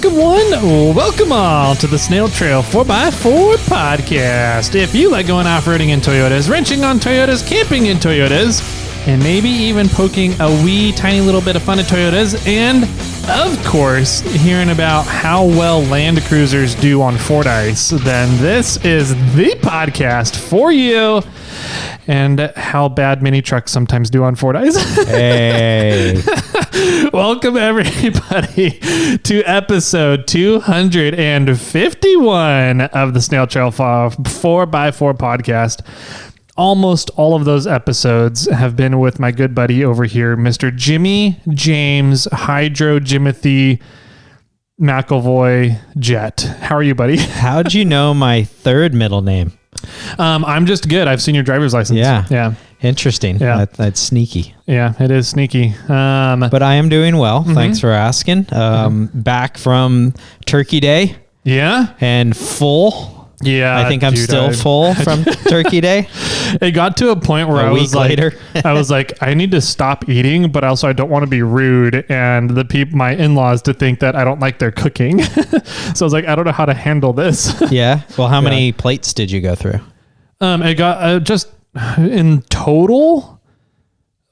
Welcome all to the SnailTrail4x4 Podcast. If you like going off-roading in Toyotas, wrenching on Toyotas, camping in Toyotas, and maybe even poking a wee tiny little bit of fun at Toyotas, and of course, hearing about how well Land Cruisers do on Fordyce, then this is the podcast for you. And how bad mini trucks sometimes do on Fordyce. Hey. Welcome, everybody, to episode 251 of the SnailTrail4x4 Podcast. Almost all of those episodes have been with my good buddy over here, Mr. Jimmy James Hydro Jimothy McElvoy Jet. How are you, buddy? How'd you know my third middle name? I'm just good. I've seen your driver's license. Yeah. Interesting. Yeah. That's sneaky. Yeah, it is sneaky. But I am doing well. Mm-hmm. Thanks for asking. Back from Turkey Day. Yeah. And full. Yeah. I think I'm still full from Turkey Day. It got to a point where I was like, I need to stop eating, but also I don't want to be rude and my in-laws to think that I don't like their cooking. So I was like, I don't know how to handle this. Yeah. Well, how many plates did you go through? It got just in total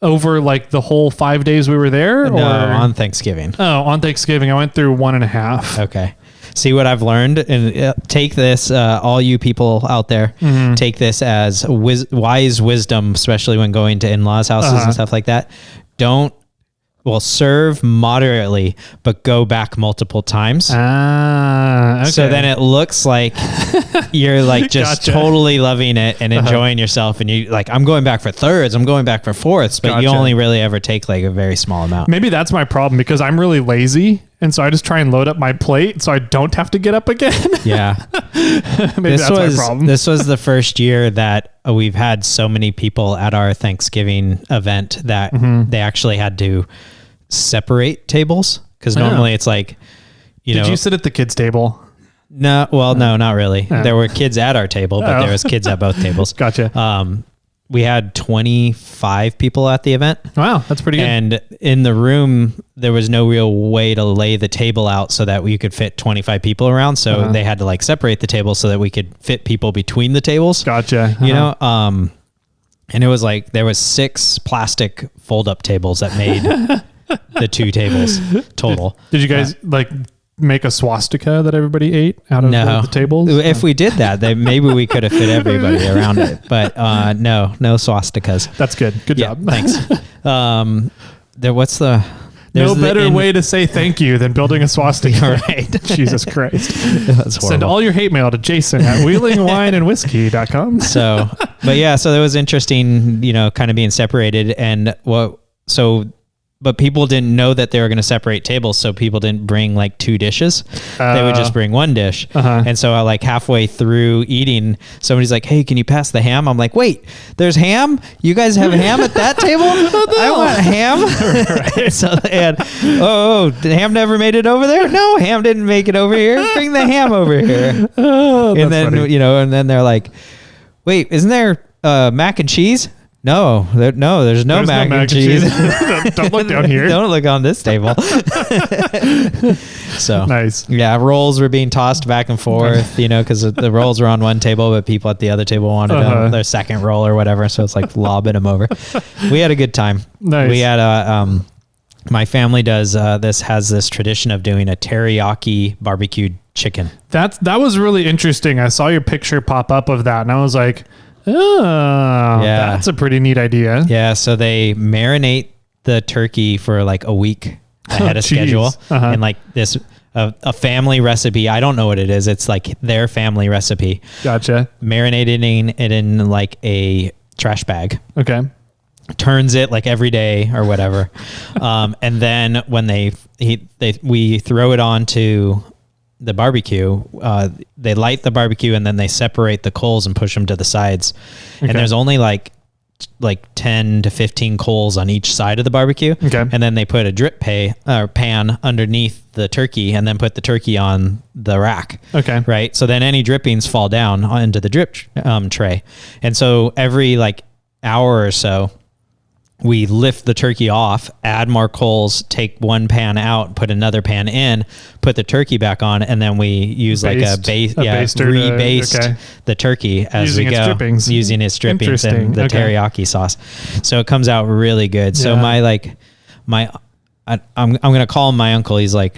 over like the whole 5 days we were there. No, on Thanksgiving. Oh, on Thanksgiving, I went through 1.5. Okay. See what I've learned, and take this, all you people out there, take this as wise wisdom, especially when going to in-laws' houses and stuff like that. Serve moderately, but go back multiple times. Okay. So then it looks like you're like just totally loving it and enjoying yourself. And you like, I'm going back for thirds, I'm going back for fourths, but you only really ever take like a very small amount. Maybe that's my problem because I'm really lazy. And so I just try and load up my plate so I don't have to get up again. Yeah. Maybe that's my problem. This was the first year that we've had so many people at our Thanksgiving event that they actually had to separate tables. Because normally it's like, Did you sit at the kids' table? No, no, not really. There were kids at our table, but there was kids at both tables. Gotcha. We had 25 people at the event. Wow, that's pretty good. And in the room, there was no real way to lay the table out so that we could fit 25 people around. So they had to like separate the table so that we could fit people between the tables. Gotcha. You know, and it was like there was 6 plastic fold-up tables that made the 2 tables total. Did you guys make a swastika that everybody ate out of the tables? If we did that, then maybe we could have fit everybody around it. But no swastikas. That's good. Good job. Thanks. No better way to say thank you than building a swastika. Right. Jesus Christ. That's horrible. Send all your hate mail to Jason at wheelingwineandwhiskey.com. So it was interesting, kind of being separated but people didn't know that they were going to separate tables, so people didn't bring like 2 dishes. They would just bring 1 dish. And so like halfway through eating, somebody's like, "Hey, can you pass the ham?" I'm like, "Wait, there's ham? You guys have ham at that table? I want ham." Right. So they had, the ham never made it over there? No, ham didn't make it over here. Bring the ham over here. And then, funny. And then they're like, "Wait, isn't there mac and cheese?" No, there's no mac and cheese. Don't look down here. Don't look on this table. So nice. Yeah, rolls were being tossed back and forth, because the rolls were on one table, but people at the other table wanted their second roll or whatever. So it's like lobbing them over. We had a good time. Nice. We had my family has this tradition of doing a teriyaki barbecued chicken. That was really interesting. I saw your picture pop up of that and I was like, oh, yeah, that's a pretty neat idea. Yeah, so they marinate the turkey for like a week ahead of schedule, and like this a family recipe. I don't know what it is. It's like their family recipe. Gotcha. Marinating it in like a trash bag. Okay. Turns it like every day or whatever, and then when we throw it onto the barbecue, they light the barbecue and then they separate the coals and push them to the sides. Okay. And there's only like 10 to 15 coals on each side of the barbecue. Okay. And then they put a drip pan underneath the turkey and then put the turkey on the rack. Okay. Right. So then any drippings fall down into the drip tray. And so every like hour or so, we lift the turkey off, add more coals, take one pan out, put another pan in, put the turkey back on, and then we use rebaste the turkey as we go, using its drippings and the teriyaki sauce. So it comes out really good. So I'm gonna call him my uncle. He's like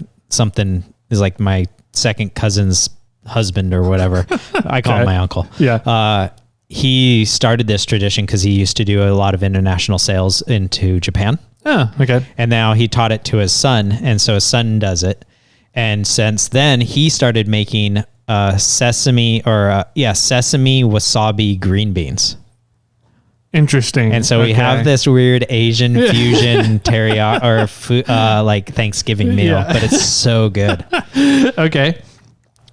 my second cousin's husband or whatever. I call him my uncle. Yeah. He started this tradition because he used to do a lot of international sales into Japan. Oh, okay. And now he taught it to his son, and so his son does it. And since then, he started making sesame wasabi green beans. Interesting. And so we have this weird Asian fusion teriyaki or like Thanksgiving meal, but it's so good. Okay.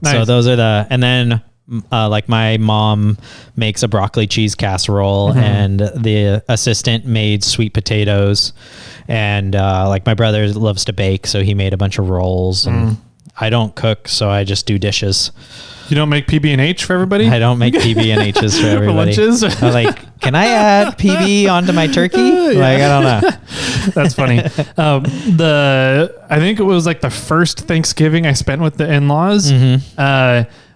Nice. So those are and then like my mom makes a broccoli cheese casserole, and the assistant made sweet potatoes, and like my brother loves to bake, so he made a bunch of rolls. And I don't cook, so I just do dishes. You don't make PB&H for everybody? I don't make PB&Hs for everybody. For lunches? I'm like, can I add PB onto my turkey? Like, I don't know. That's funny. I think it was like the first Thanksgiving I spent with the in-laws.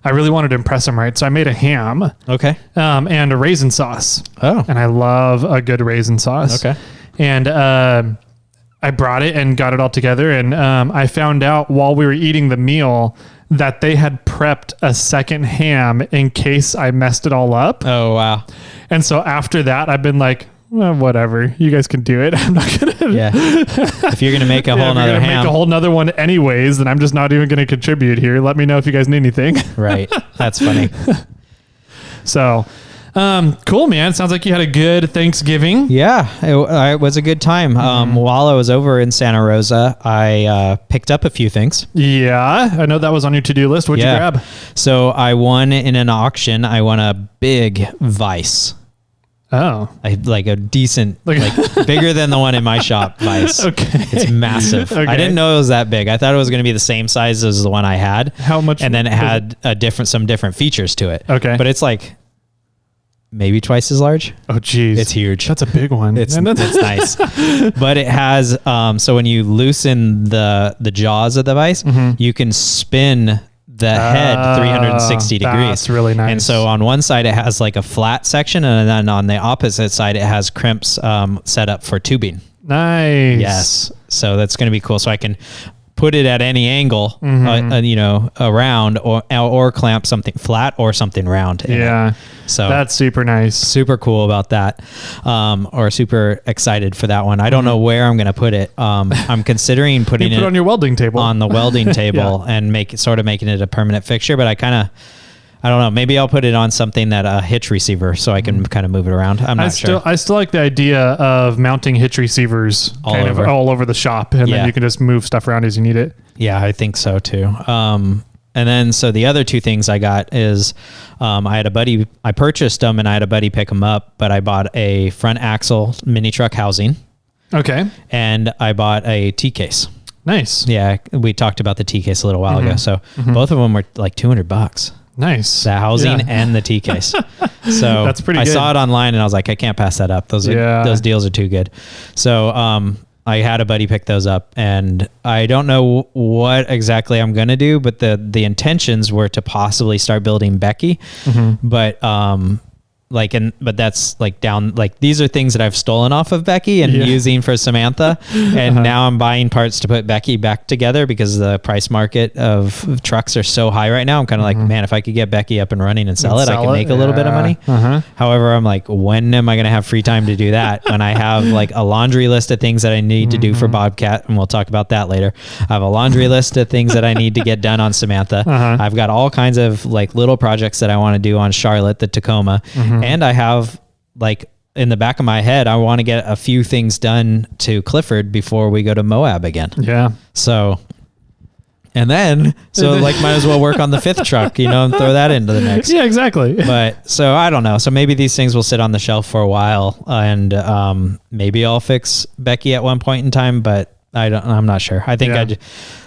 I really wanted to impress them, right? So I made a ham. Okay. And a raisin sauce. Oh. And I love a good raisin sauce. Okay. And I brought it and got it all together. And I found out while we were eating the meal that they had prepped a second ham in case I messed it all up. Oh, wow. And so after that, I've been like, well, whatever. You guys can do it. I'm not going to. Yeah. If you're going to make a whole nother ham. Make a whole nother one anyways, then I'm just not even going to contribute here. Let me know if you guys need anything. Right. That's funny. So, cool, man. Sounds like you had a good Thanksgiving. Yeah, it was a good time. While I was over in Santa Rosa, I picked up a few things. Yeah, I know that was on your to-do list. What'd you grab? So I won in an auction. I won a big vise. Oh. Like a decent, like bigger than the one in my shop vise. Okay. It's massive. Okay. I didn't know it was that big. I thought it was going to be the same size as the one I had. How much? And then it had some different features to it. Okay. But it's like maybe twice as large. Oh, geez. It's huge. That's a big one. It's nice. But it has, so when you loosen the jaws of the vise, you can spin the head 360 degrees. That's really nice. And so on one side, it has like a flat section, and then on the opposite side, it has crimps set up for tubing. Nice. Yes. So that's going to be cool. So I can put it at any angle, around or clamp something flat or something round. Yeah. So that's super nice. Super cool about that. Or super excited for that one. I don't know where I'm going to put it. I'm considering putting it on your welding table, on the welding table and making it a permanent fixture. But I don't know. Maybe I'll put it on something that a hitch receiver so I can kind of move it around. I'm not sure. I still like the idea of mounting hitch receivers all over the shop, and then you can just move stuff around as you need it. Yeah, I think so too. And then, so the other two things I got is, I purchased them and I had a buddy pick them up, but I bought a front axle mini truck housing. Okay. And I bought a T-case. Nice. Yeah. We talked about the T-case a little while ago. So both of them were like $200. Nice. The housing and the T-case. So that's pretty good. I saw it online and I was like, I can't pass that up. Those deals are too good. So, I had a buddy pick those up, and I don't know what exactly I'm going to do, but the intentions were to possibly start building Becky, but but that's like down, like these are things that I've stolen off of Becky and using for Samantha. And now I'm buying parts to put Becky back together because the price market of trucks are so high right now. I'm kind of like, man, if I could get Becky up and running and sell it, I can make a little bit of money. However, I'm like, when am I going to have free time to do that? When I have like a laundry list of things that I need to do for Bobcat, and we'll talk about that later. I have a laundry list of things that I need to get done on Samantha. I've got all kinds of like little projects that I want to do on Charlotte, the Tacoma. And I have like in the back of my head, I want to get a few things done to Clifford before we go to Moab again. Yeah. So, and then, like might as well work on the fifth truck, and throw that into the mix. Yeah, exactly. But so I don't know. So maybe these things will sit on the shelf for a while, and maybe I'll fix Becky at one point in time, but I'm not sure. I think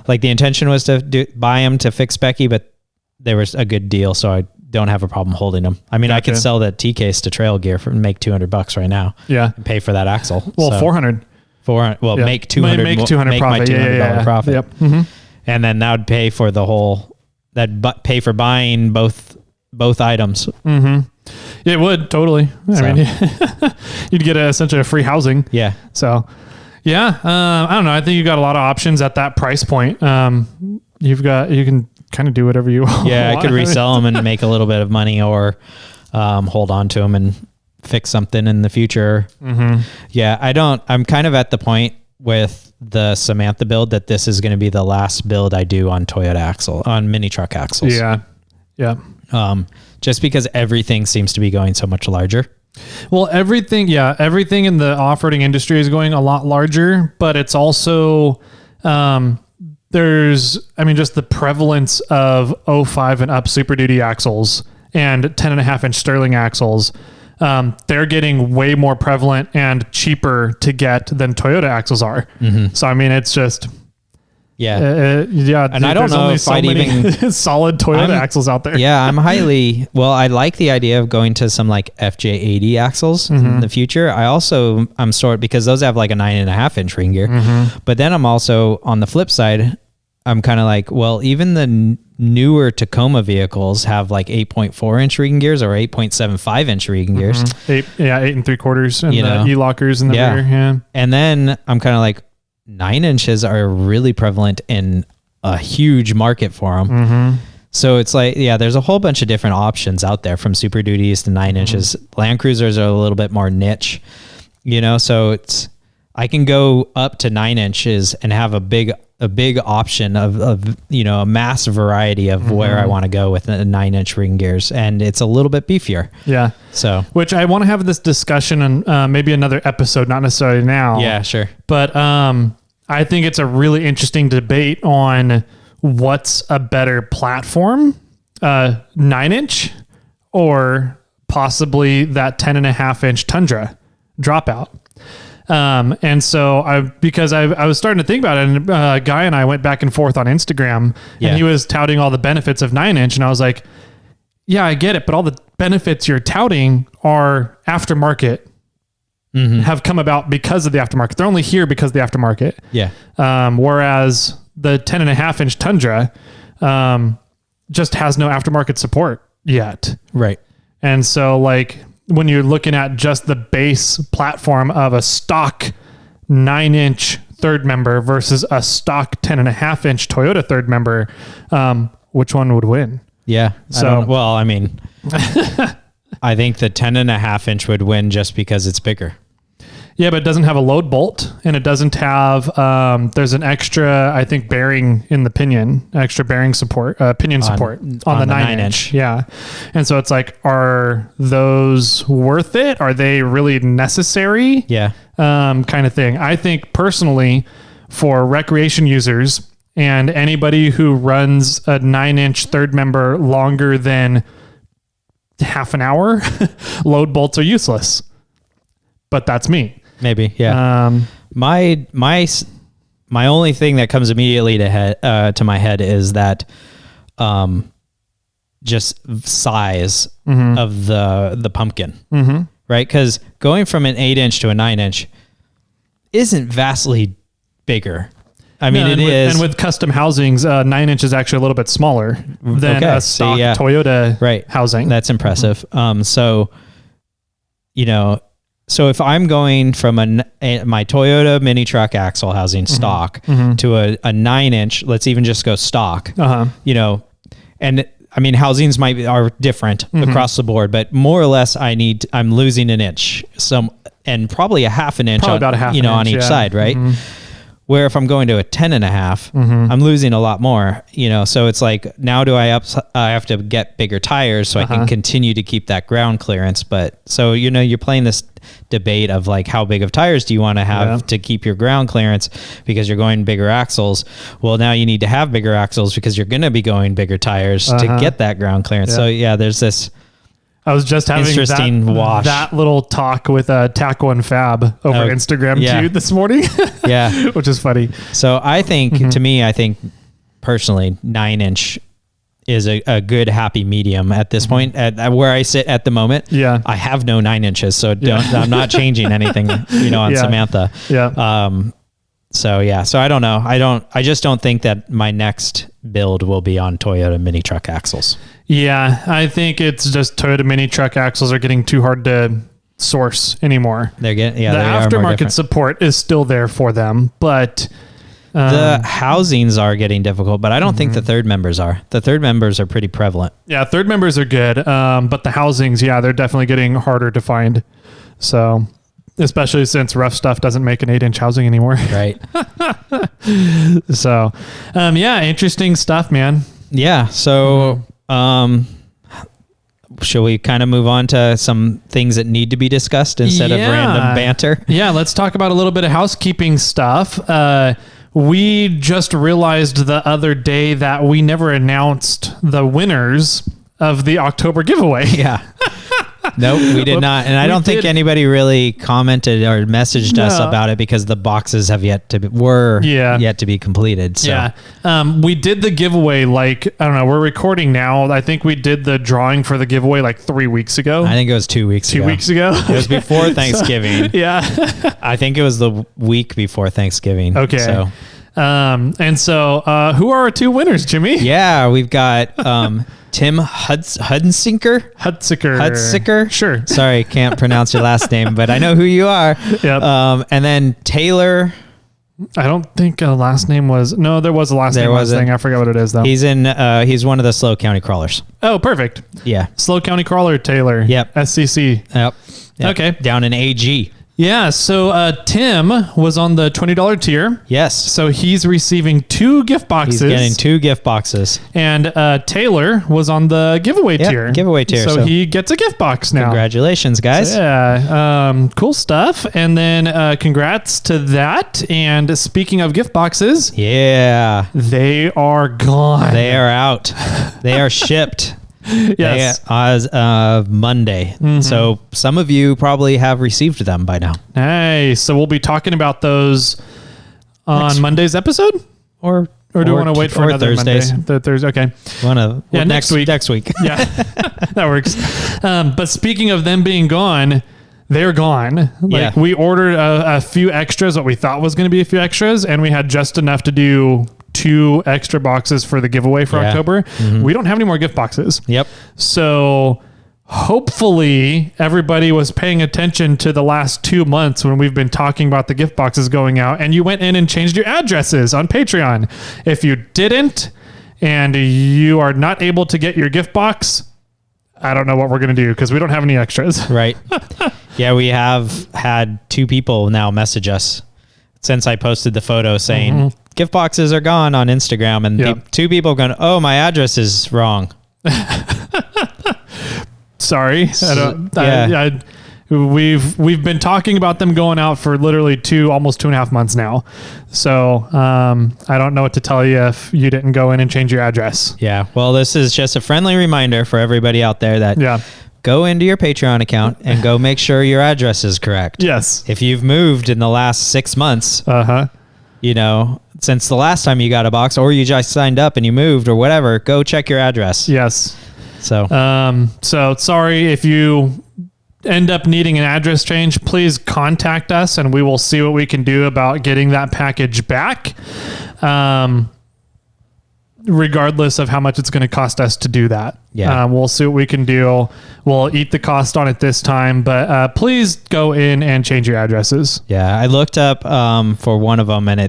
the intention was to buy them to fix Becky, but there was a good deal. So I don't have a problem holding them. I mean, I could sell that T case to Trail Gear and make $200 right now. Yeah. And pay for that axle. Well, 400. Well, make 200. Make 200 make profit. my $200 profit. Yep. Mm-hmm. And then that would pay for the whole. Pay for buying both items. Mm-hmm. It would totally. I mean, you'd get essentially a free housing. Yeah. So, yeah. I don't know. I think you got a lot of options at that price point. You can kind of do whatever you want. Yeah, I could resell them and make a little bit of money, or hold on to them and fix something in the future. Mm-hmm. Yeah, I'm kind of at the point with the Samantha build that this is going to be the last build I do on on mini truck axles. Yeah. Yeah. Just because everything seems to be going so much larger. Well, everything in the off-roading industry is going a lot larger, but it's also, just the prevalence of 05 and up Super Duty axles and 10.5-inch Sterling axles. They're getting way more prevalent and cheaper to get than Toyota axles are. Mm-hmm. So, I mean, it's just... Yeah. And I don't know if I'd even solid Toyota axles out there. Yeah. I like the idea of going to some like FJ80 axles in the future. I'm sort because those have like a 9.5-inch ring gear, but then I'm also on the flip side, I'm kind of like, well, even the newer Tacoma vehicles have like 8.4-inch ring gears or 8.75-inch ring gears. 8 3/4 and the E-lockers in the rear. Yeah. And then I'm kind of like, 9 inches are really prevalent in a huge market for them. Mm-hmm. So it's like, there's a whole bunch of different options out there from Super Duties to 9 inches. Land Cruisers are a little bit more niche, so I can go up to 9 inches and have a big option of a mass variety of where I want to go with the 9-inch ring gears. And it's a little bit beefier. Yeah. So, which I want to have this discussion on maybe another episode, not necessarily now. Yeah, sure. But, I think it's a really interesting debate on what's a better platform, 9-inch or possibly that 10.5-inch Tundra dropout. And so I was starting to think about it, and a guy and I went back and forth on Instagram, and he was touting all the benefits of 9-inch. And I was like, yeah, I get it. But all the benefits you're touting are aftermarket. Have come about because of the aftermarket. They're only here because of the aftermarket. Yeah. Whereas the 10.5-inch Tundra just has no aftermarket support yet. Right. And so like when you're looking at just the base platform of a stock 9-inch third member versus a stock 10.5-inch Toyota third member, which one would win? Yeah. So, I think the 10.5-inch would win just because it's bigger. Yeah, but it doesn't have a load bolt, and it doesn't have, there's an extra, I think, bearing in the pinion, extra bearing support, pinion support on the 9-inch. Yeah. And so it's like, are those worth it? Are they really necessary? Yeah. Kind of thing. I think personally, for recreation users and anybody who runs a 9-inch third member longer than half an hour, load bolts are useless. But that's me. Maybe, yeah. My only thing that comes immediately to my head is that, just size of the pumpkin, right? Because going from an 8-inch to a 9-inch isn't vastly bigger. I mean, and with custom housings, 9-inch is actually a little bit smaller than a stock Toyota housing. That's impressive. So if I'm going from my Toyota mini truck axle housing stock to a 9-inch, let's even just go stock, and I mean, housings are different across the board, but more or less I'm losing an inch, and probably a half an inch on each side, right? Where if I'm going to a 10.5, I'm losing a lot more, so it's like, now do I have to get bigger tires so I can continue to keep that ground clearance. But so, you're playing this debate of like, how big of tires do you want to have to keep your ground clearance because you're going bigger axles? Well, now you need to have bigger axles because you're going to be going bigger tires to get that ground clearance. So there's this. I was just having that little talk with Taco and Fab over Instagram too this morning. Which is funny. So I think, to me, personally, 9-inch is a good happy medium at this point at where I sit at the moment. Yeah. I have no 9 inches, so I'm not changing anything, on Samantha. Yeah. So I don't know. I just don't think that my next build will be on Toyota mini truck axles. Yeah. I think it's just Toyota mini truck axles are getting too hard to source anymore. They're getting, the aftermarket support is still there for them, but the housings are getting difficult, but I don't think the third members are. The third members are pretty prevalent. Yeah, third members are good, but the housings, they're definitely getting harder to find. So, especially since Rough Stuff doesn't make an 8-inch housing anymore. Right. So, interesting stuff, man. Yeah. So, shall we kind of move on to some things that need to be discussed instead of random banter? Yeah, let's talk about a little bit of housekeeping stuff. We just realized the other day that we never announced the winners of the October giveaway. Yeah. Nope, we did not. And I don't think anybody really commented or messaged us about it because the boxes have yet to be completed. So. Yeah. We did the giveaway I don't know, we're recording now. I think we did the drawing for the giveaway 3 weeks ago. I think it was 2 weeks ago. 2 weeks ago? It was before Thanksgiving. Yeah. I think it was the week before Thanksgiving. Okay. So. Who are our 2 winners, Jimmy? Yeah, we've got Tim Hudsicker. Sure. Sorry, can't pronounce your last name, but I know who you are. Yep. And then Taylor. I don't think a last name was. No, there was a last name. I forgot what it is though. He's he's one of the Slow County Crawlers. Oh, perfect. Yeah. Slow County Crawler Taylor. Yep. SCC. Yep. Okay. Down in AG. Yeah, so Tim was on the $20 tier. Yes. So he's receiving 2 gift boxes. He's getting 2 gift boxes. And Taylor was on the giveaway tier. Giveaway tier. So he gets a gift box now. Congratulations, guys. So, yeah, cool stuff. And then congrats to that. And speaking of gift boxes. Yeah. They are gone. They are out. They are shipped. Yes. As of Monday. Mm-hmm. So some of you probably have received them by now. Nice. So we'll be talking about those on Monday's episode? Or do we want to wait for another Thursdays? Monday? Thursday. Okay. Next week. Next week. Yeah, that works. But speaking of them being gone, they're gone. We ordered a few extras, what we thought was going to be a few extras, and we had just enough to do 2 extra boxes for the giveaway for October. Mm-hmm. We don't have any more gift boxes. Yep. So hopefully everybody was paying attention to the last 2 months when we've been talking about the gift boxes going out, and you went in and changed your addresses on Patreon. If you didn't and you are not able to get your gift box, I don't know what we're going to do because we don't have any extras. Right. Yeah, we have had 2 people now message us since I posted the photo saying gift boxes are gone on Instagram, and 2 people going, "Oh, my address is wrong." Sorry. We've been talking about them going out for literally almost 2.5 months now. So I don't know what to tell you if you didn't go in and change your address. Yeah. Well, this is just a friendly reminder for everybody out there that go into your Patreon account and go make sure your address is correct. Yes. If you've moved in the last 6 months, since the last time you got a box, or you just signed up and you moved or whatever, go check your address. Yes. So sorry if you end up needing an address change, please contact us and we will see what we can do about getting that package back. Regardless of how much it's going to cost us to do that. Yeah. We'll see what we can do. We'll eat the cost on it this time, but please go in and change your addresses. Yeah. I looked up for one of them, and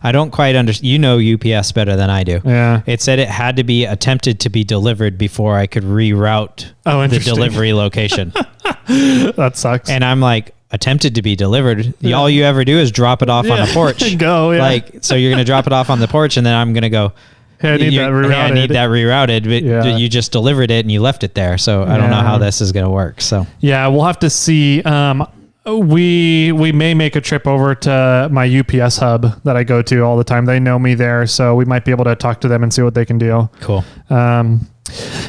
I don't quite understand. UPS better than I do. Yeah. It said it had to be attempted to be delivered before I could reroute the delivery location. That sucks. And I'm like, attempted to be delivered. Yeah. All you ever do is drop it off on the porch. Go, yeah. So you're going to drop it off on the porch, and then I'm going to go, I need that rerouted. I need that rerouted, but you just delivered it and you left it there. So I don't know how this is going to work. So yeah, we'll have to see. We may make a trip over to my UPS hub that I go to all the time. They know me there, so we might be able to talk to them and see what they can do. Cool.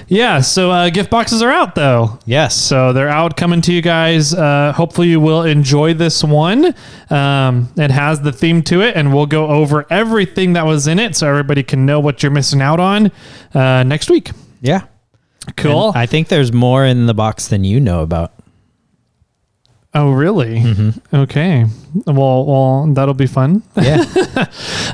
Yeah, so gift boxes are out though. Yes. So they're out, coming to you guys. Hopefully you will enjoy this one. It has the theme to it, and we'll go over everything that was in it so everybody can know what you're missing out on next week. Yeah. Cool. And I think there's more in the box than you know about. Oh, really? Mm-hmm. Okay. Well, that'll be fun. Yeah.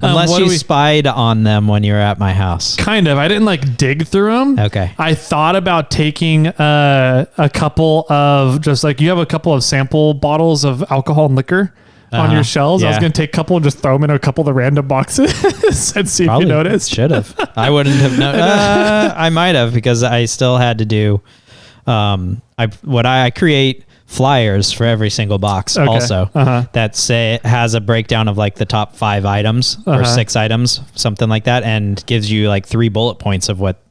Unless you spied on them when you were at my house. Kind of. I didn't like dig through them. Okay. I thought about taking a couple of, just like, you have a couple of sample bottles of alcohol and liquor on your shelves. Yeah. I was going to take a couple and just throw them in a couple of the random boxes and see if you noticed. Should have. I wouldn't have known. I might have, because I still had to do, I create flyers for every single box also that say has a breakdown of like the top 5 items or 6 items, something like that, and gives you like 3 bullet points of what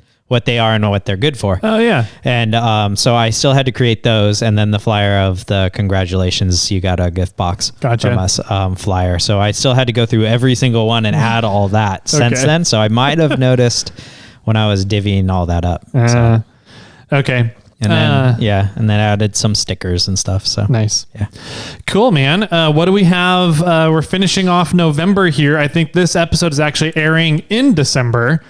they are and what they're good for. Oh yeah. And so I still had to create those, and then the flyer of the congratulations, you got a gift box from us flyer. So I still had to go through every single one and add all that since then. So I might have noticed when I was divvying all that up. Okay. And then, and then added some stickers and stuff. So nice. Yeah. Cool, man. What do we have? We're finishing off November here. I think this episode is actually airing in December,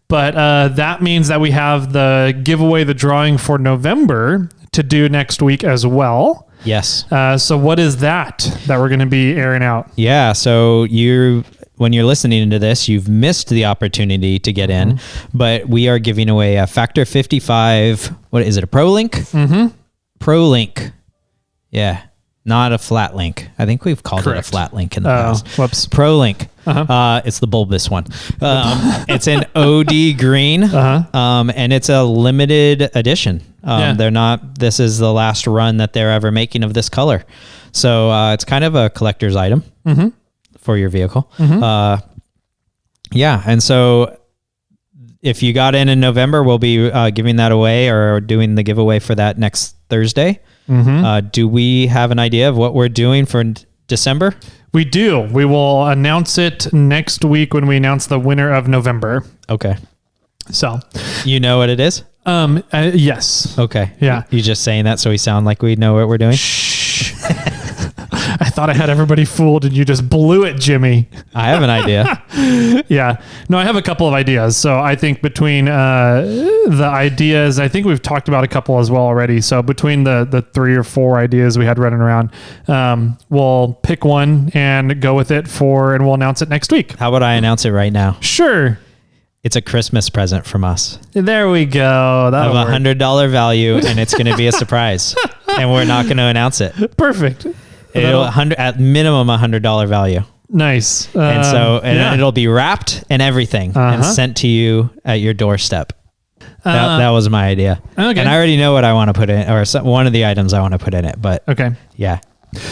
but that means that we have the giveaway, the drawing for November to do next week as well. Yes. So what is that we're going to be airing out? Yeah. So when you're listening to this, you've missed the opportunity to get in, but we are giving away a Factor 55. What is it? A Pro Link? Mm-hmm. Pro Link. Yeah. Not a flat link. I think we've called it a flat link in the past. Whoops. Pro Link. It's the bulbous one. It's an OD green, and it's a limited edition. This is the last run that they're ever making of this color. So it's kind of a collector's item. Mm-hmm. For your vehicle. And so if you got in November, we'll be giving that away or doing the giveaway for that next Thursday. Do we have an idea of what we're doing for December? We do. We will announce it next week when we announce the winner of November. Okay. So you know what it is? Yes. Okay. Yeah. You just saying that so we sound like we know what we're doing? Shh. I thought I had everybody fooled and you just blew it, Jimmy. I have an idea. Yeah. No, I have a couple of ideas. So I think between the ideas, I think we've talked about a couple as well already. So between the 3 or 4 ideas we had running around, we'll pick one and go with it and we'll announce it next week. How about I announce it right now? Sure. It's a Christmas present from us. There we go. That'll of $100 value, and it's going to be a surprise. And we're not going to announce it. Perfect. At minimum $100 value. Nice. It'll be wrapped and everything and sent to you at your doorstep. That was my idea. Okay. And I already know what I want to put in, or one of the items I want to put in it. But yeah,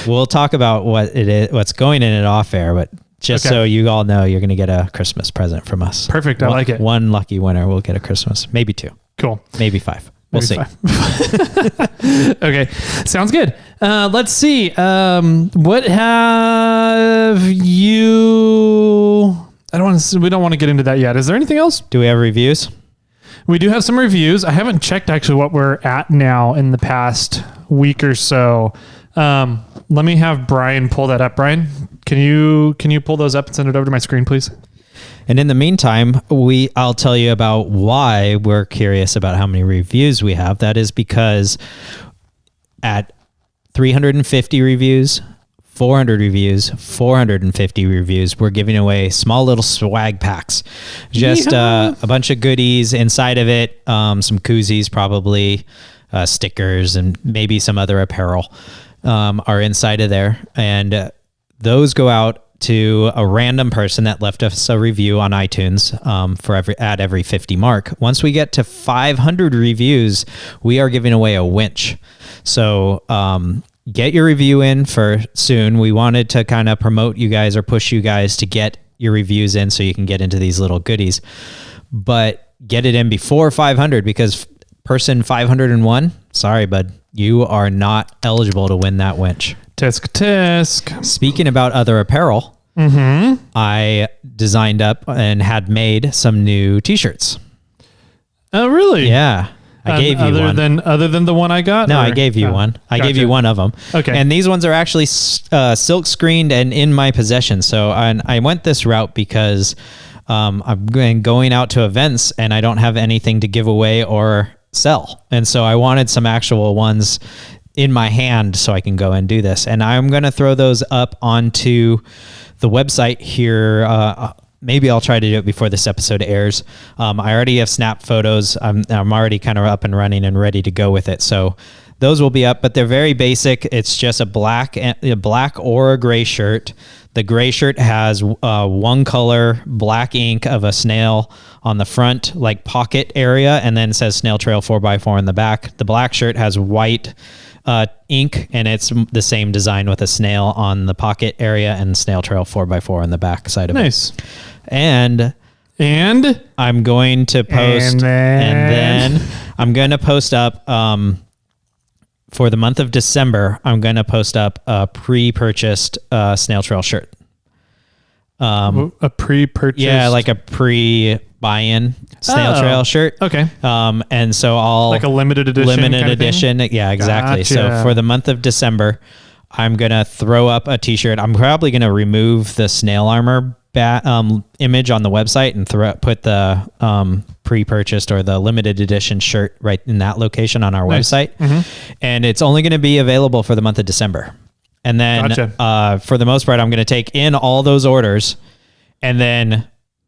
we'll talk about what it is, what's going in it off air. But just so you all know, you're going to get a Christmas present from us. Perfect. I like it. One lucky winner will get a Christmas, maybe 2. Cool. Maybe 5. We'll see. Okay. Sounds good. Let's see. What have you... we don't want to get into that yet. Is there anything else? Do we have reviews? We do have some reviews. I haven't checked actually what we're at now in the past week or so. Let me have Brian pull that up. Brian, can you pull those up and send it over to my screen, please? And in the meantime, I'll tell you about why we're curious about how many reviews we have. That is because at 350 reviews, 400 reviews, 450 reviews, we're giving away small little swag packs. Just a bunch of goodies inside of it, some koozies probably, stickers, and maybe some other apparel are inside of there. And those go out to a random person that left us a review on iTunes at every 50 mark. Once we get to 500 reviews, we are giving away a winch. So get your review in for soon. We wanted to kind of promote you guys or push you guys to get your reviews in so you can get into these little goodies. But get it in before 500, because person 501, sorry, bud, you are not eligible to win that winch. Tisk, tisk. Speaking about other apparel, I designed up and had made some new t-shirts. Oh, really? Yeah. I gave you one. Other than the one I got? No, I gave you one. I gave you one of them. Okay. And these ones are actually silk screened and in my possession. So I went this route because I'm going out to events and I don't have anything to give away or sell. And so I wanted some actual ones in my hand so I can go and do this. And I'm going to throw those up onto the website here. Maybe I'll try to do it before this episode airs. I already have snap photos. I'm already kind of up and running and ready to go with it. So those will be up, but they're very basic. It's just a black or a gray shirt. The gray shirt has one color black ink of a snail on the front, like pocket area, and then it says SnailTrail4x4 in the back. The black shirt has white ink, and it's the same design with a snail on the pocket area and SnailTrail4x4 on the back side of it. And I'm going to post, and then I'm going to post up for the month of December. I'm going to post up a pre-purchased Snail Trail shirt. A pre-purchased, yeah, like a pre-buy-in Snail Trail shirt. Okay. And so I'll like a limited edition. Yeah, exactly. Gotcha. So for the month of December, I'm gonna throw up a T-shirt. I'm probably gonna remove the snail armor image on the website and put the pre-purchased or the limited edition shirt right in that location on our website. And it's only going to be available for the month of December. And then for the most part, I'm going to take in all those orders and then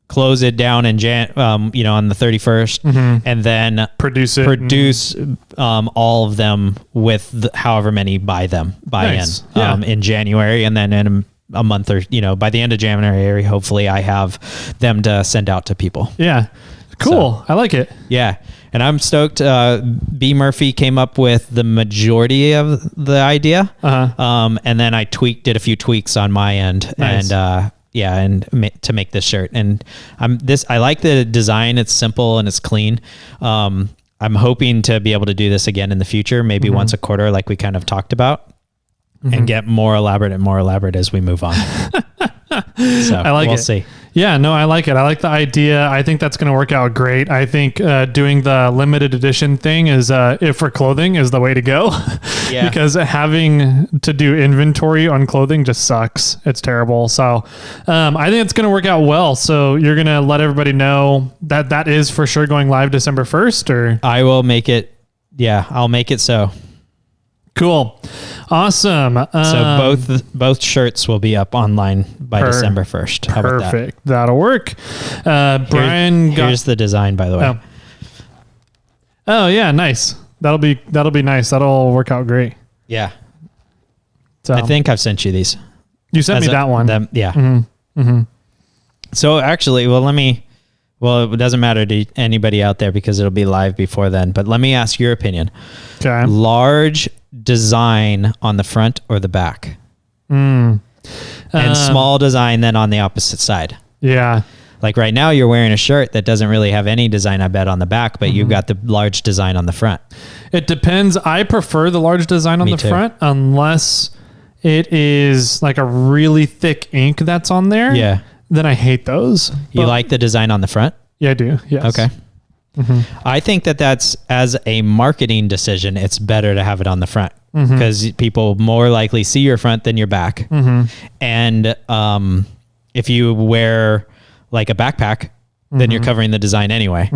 close it down in on the 31st, and then produce all of them with however many buy in January, and then in a month or by the end of January, hopefully I have them to send out to people. Yeah. Cool. So, I like it. Yeah. And I'm stoked. B Murphy came up with the majority of the idea. And then I did a few tweaks on my end. Nice. And to make this shirt. And I like the design. It's simple and it's clean. I'm hoping to be able to do this again in the future, maybe once a quarter, like we kind of talked about. And get more elaborate as we move on. So I like it. We'll see. Yeah, no, I like it. I like the idea. I think that's going to work out great. I think doing the limited edition thing is, if for clothing, is the way to go. Yeah. Because having to do inventory on clothing just sucks. It's terrible. So I think it's going to work out well. So you're going to let everybody know that is for sure going live December 1st, or? I will make it. Yeah, I'll make it so. Cool. Awesome. So both shirts will be up online by December 1st. How about that? Perfect. That'll work. Brian here's the design, by the way. Oh yeah, nice. That'll be nice. That'll work out great. Yeah. So I think I've sent you these. You sent me that one. Yeah. So actually, it doesn't matter to anybody out there because it'll be live before then, but let me ask your opinion. Okay. Large design on the front or the back? And small design then on the opposite side. Yeah. Like right now you're wearing a shirt that doesn't really have any design, I bet, on the back, but you've got the large design on the front. It depends. I prefer the large design on front unless it is like a really thick ink that's on there. Yeah. Then I hate those. You like the design on the front? Yeah, I do. Yes. Okay. I think that's as a marketing decision, it's better to have it on the front because people more likely see your front than your back. And if you wear like a backpack, then you're covering the design anyway,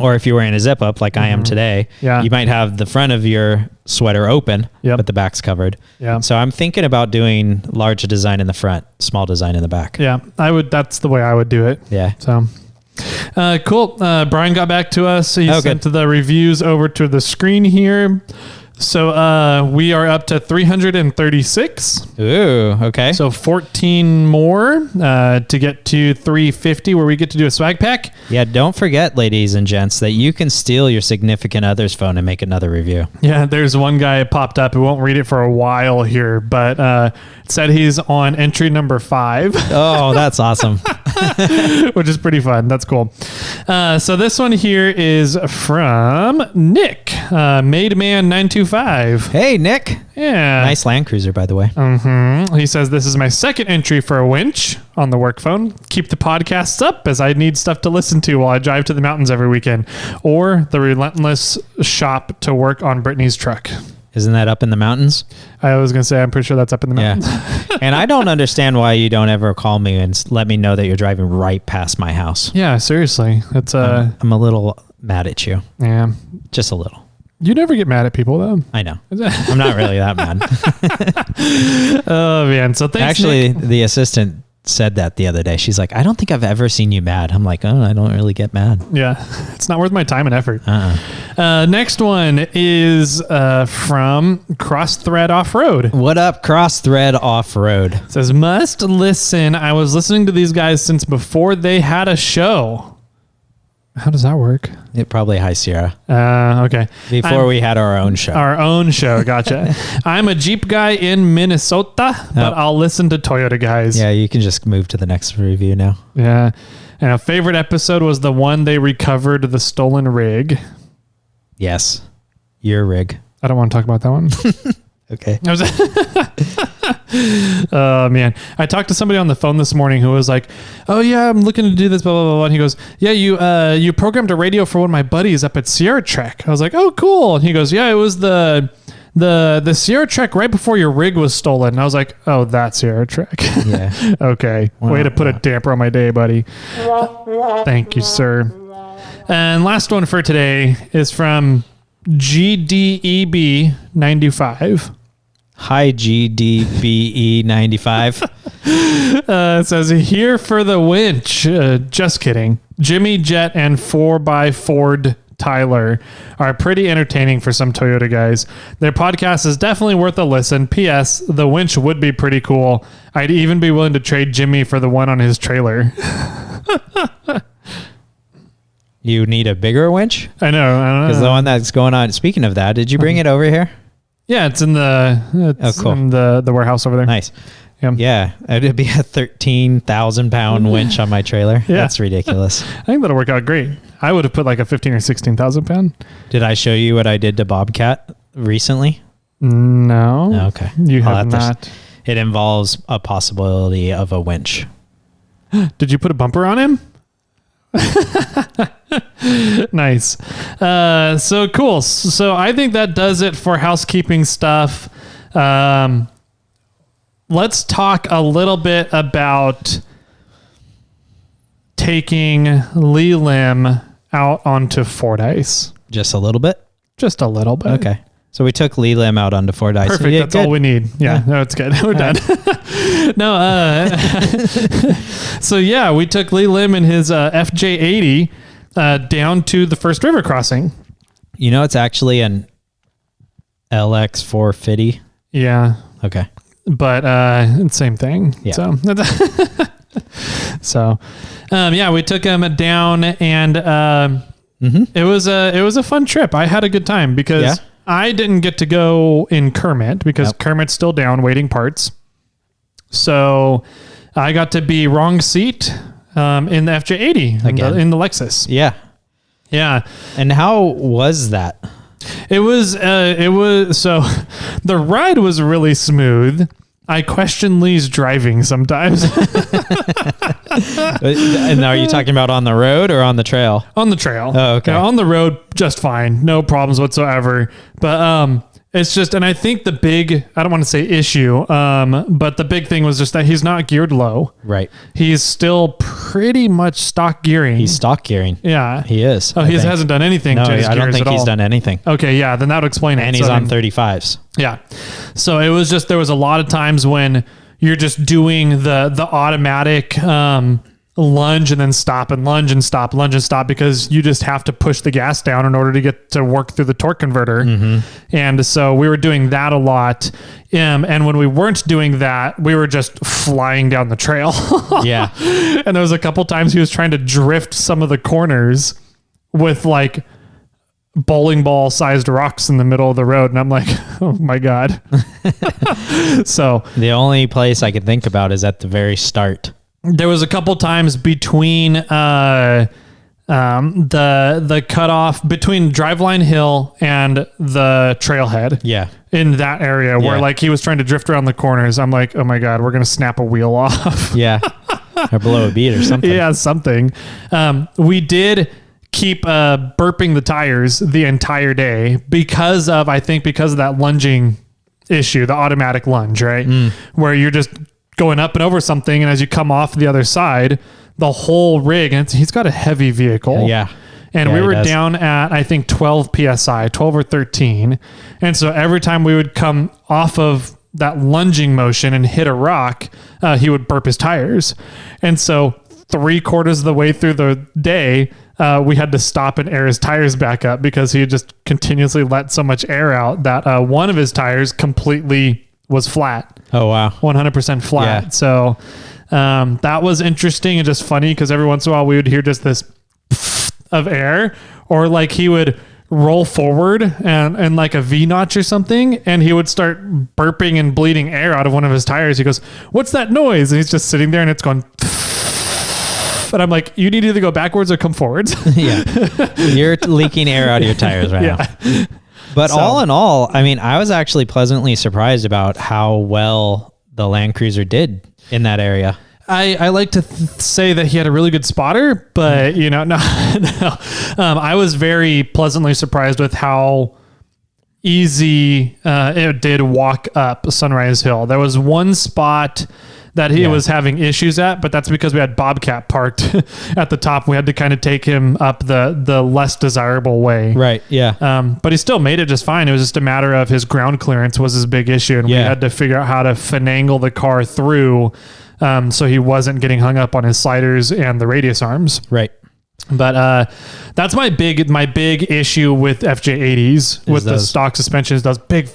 or if you're wearing a zip up like I am today, you might have the front of your sweater open, but the back's covered. Yeah. So I'm thinking about doing large design in the front, small design in the back. Yeah, that's the way I would do it. Yeah. So cool. Brian got back to us. He sent the reviews over to the screen here. So we are up to 336. Ooh, okay. So 14 more to get to 350 where we get to do a swag pack. Yeah, don't forget, ladies and gents, that you can steal your significant other's phone and make another review. Yeah, there's one guy popped up. We won't read it for a while here, but it said he's on entry number 5. Oh, that's awesome. Which is pretty fun. That's cool. So this one here is from Nick. Made Man 925. Hey, Nick. Yeah. Nice Land Cruiser, by the way. He says, this is my second entry for a winch on the work phone. Keep the podcasts up as I need stuff to listen to while I drive to the mountains every weekend. Or the relentless shop to work on Brittany's truck. Isn't that up in the mountains? I was going to say, I'm pretty sure that's up in the mountains. Yeah. And I don't understand why you don't ever call me and let me know that you're driving right past my house. Yeah, seriously. It's I'm a little mad at you. Yeah. Just a little. You never get mad at people, though. I know. I'm not really that mad. Oh, man. So thanks, Actually, Nick. the assistant said that the other day. She's like, I don't think I've ever seen you mad. I'm like, oh, I don't really get mad. Yeah. It's not worth my time and effort. Next one is from Cross Thread Off-Road. What up, Cross Thread Off-Road? It says, must listen. I was listening to these guys since before they had a show. How does that work? It probably High Sierra. Okay. Before we had our own show. Our own show. Gotcha. I'm a Jeep guy in Minnesota, but I'll listen to Toyota guys. Yeah, you can just move to the next review now. Yeah. And a favorite episode was the one they recovered the stolen rig. Yes. Your rig. I don't want to talk about that one. Okay. Oh, man. I talked to somebody on the phone this morning who was like, oh, yeah, I'm looking to do this, blah, blah, blah. And he goes, yeah, you programmed a radio for one of my buddies up at Sierra Trek. I was like, oh, cool. And he goes, yeah, it was the Sierra Trek right before your rig was stolen. And I was like, oh, that's Sierra Trek. Yeah. Okay. Way to put a damper on my day, buddy. Thank you, sir. And last one for today is from GDEB 95. Hi, GDBE 95. It says, here for the winch. Just kidding. Jimmy Jet and 4x4 Tyler are pretty entertaining for some Toyota guys. Their podcast is definitely worth a listen. P.S. The winch would be pretty cool. I'd even be willing to trade Jimmy for the one on his trailer. You need a bigger winch? I know. Because the one that's going on. Speaking of that, did you bring it over here? Yeah, it's in the in the warehouse over there. Nice. Yeah, it'd be a 13,000 pound winch on my trailer. Yeah. That's ridiculous. I think that'll work out great. I would have put like a 15 or 16,000 pound. Did I show you what I did to Bobcat recently? No. Okay. You have not. It involves a possibility of a winch. Did you put a bumper on him? Nice. So cool. So I think that does it for housekeeping stuff. Let's talk a little bit about taking Lee Lim out onto Fordyce. Just a little bit? Just a little bit. Okay. So we took Lee Lim out onto Fordyce. Perfect. That's all we need. Yeah. No, it's good. We're done. No. So yeah, we took Lee Lim and his FJ80 down to the first river crossing. You know, it's actually an LX450. Yeah. Okay. But same thing. Yeah. So yeah, we took him down, and it was a fun trip. I had a good time because I didn't get to go in Kermit because Kermit's still down waiting parts. So I got to be wrong seat in the FJ80 in the Lexus. Yeah. Yeah. And how was that? It was so the ride was really smooth. I question Lee's driving sometimes. And are you talking about on the road or on the trail? On the trail. Oh, okay. On the road, just fine. No problems whatsoever. But it's just, and I think the big, I don't want to say issue, but the big thing was just that he's not geared low. Right. He's still pretty much stock gearing. He's stock gearing. Yeah. He is. Oh, he hasn't done anything to his gears at all. I don't think he's done anything. Okay, yeah, then that would explain it. And he's on 35s. Yeah. So it was just, there was a lot of times when you're just doing the automatic lunge and then stop and lunge and stop because you just have to push the gas down in order to get to work through the torque converter. Mm-hmm. And so we were doing that a lot. And when we weren't doing that, we were just flying down the trail. Yeah. And there was a couple times he was trying to drift some of the corners with like bowling ball sized rocks in the middle of the road. And I'm like, oh my God. So the only place I could think about is at the very start. There was a couple times between the cutoff between Driveline Hill and the trailhead. Yeah. In that area where like he was trying to drift around the corners. I'm like, oh my God, we're going to snap a wheel off. Yeah. Or blow a bead or something. Yeah, something. We did keep burping the tires the entire day because of that lunging issue, the automatic lunge, right? Where you're just going up and over something, and as you come off the other side, the whole rig, and he's got a heavy vehicle. Yeah. And we were down at, I think, 12 PSI, 12 or 13. And so every time we would come off of that lunging motion and hit a rock, he would burp his tires. And so 3/4 of the way through the day, we had to stop and air his tires back up because he had just continuously let so much air out that one of his tires completely was flat. Oh, wow. 100% flat. Yeah. So that was interesting and just funny because every once in a while we would hear just this of air, or like he would roll forward and like a V-notch or something, and he would start burping and bleeding air out of one of his tires. He goes, "What's that noise?" And he's just sitting there and it's going... But I'm like, you need to either go backwards or come forwards. Yeah. You're leaking air out of your tires right now. But all in all, I mean, I was actually pleasantly surprised about how well the Land Cruiser did in that area. I like to say that he had a really good spotter, but no. I was very pleasantly surprised with how easy it did walk up Sunrise Hill. There was one spot that he was having issues at, but that's because we had Bobcat parked at the top. We had to kind of take him up the less desirable way. Right. Yeah. But he still made it just fine. It was just a matter of his ground clearance was his big issue. And we had to figure out how to finagle the car through, so he wasn't getting hung up on his sliders and the radius arms. Right. But that's my big issue with FJ80s with the stock suspensions. Those big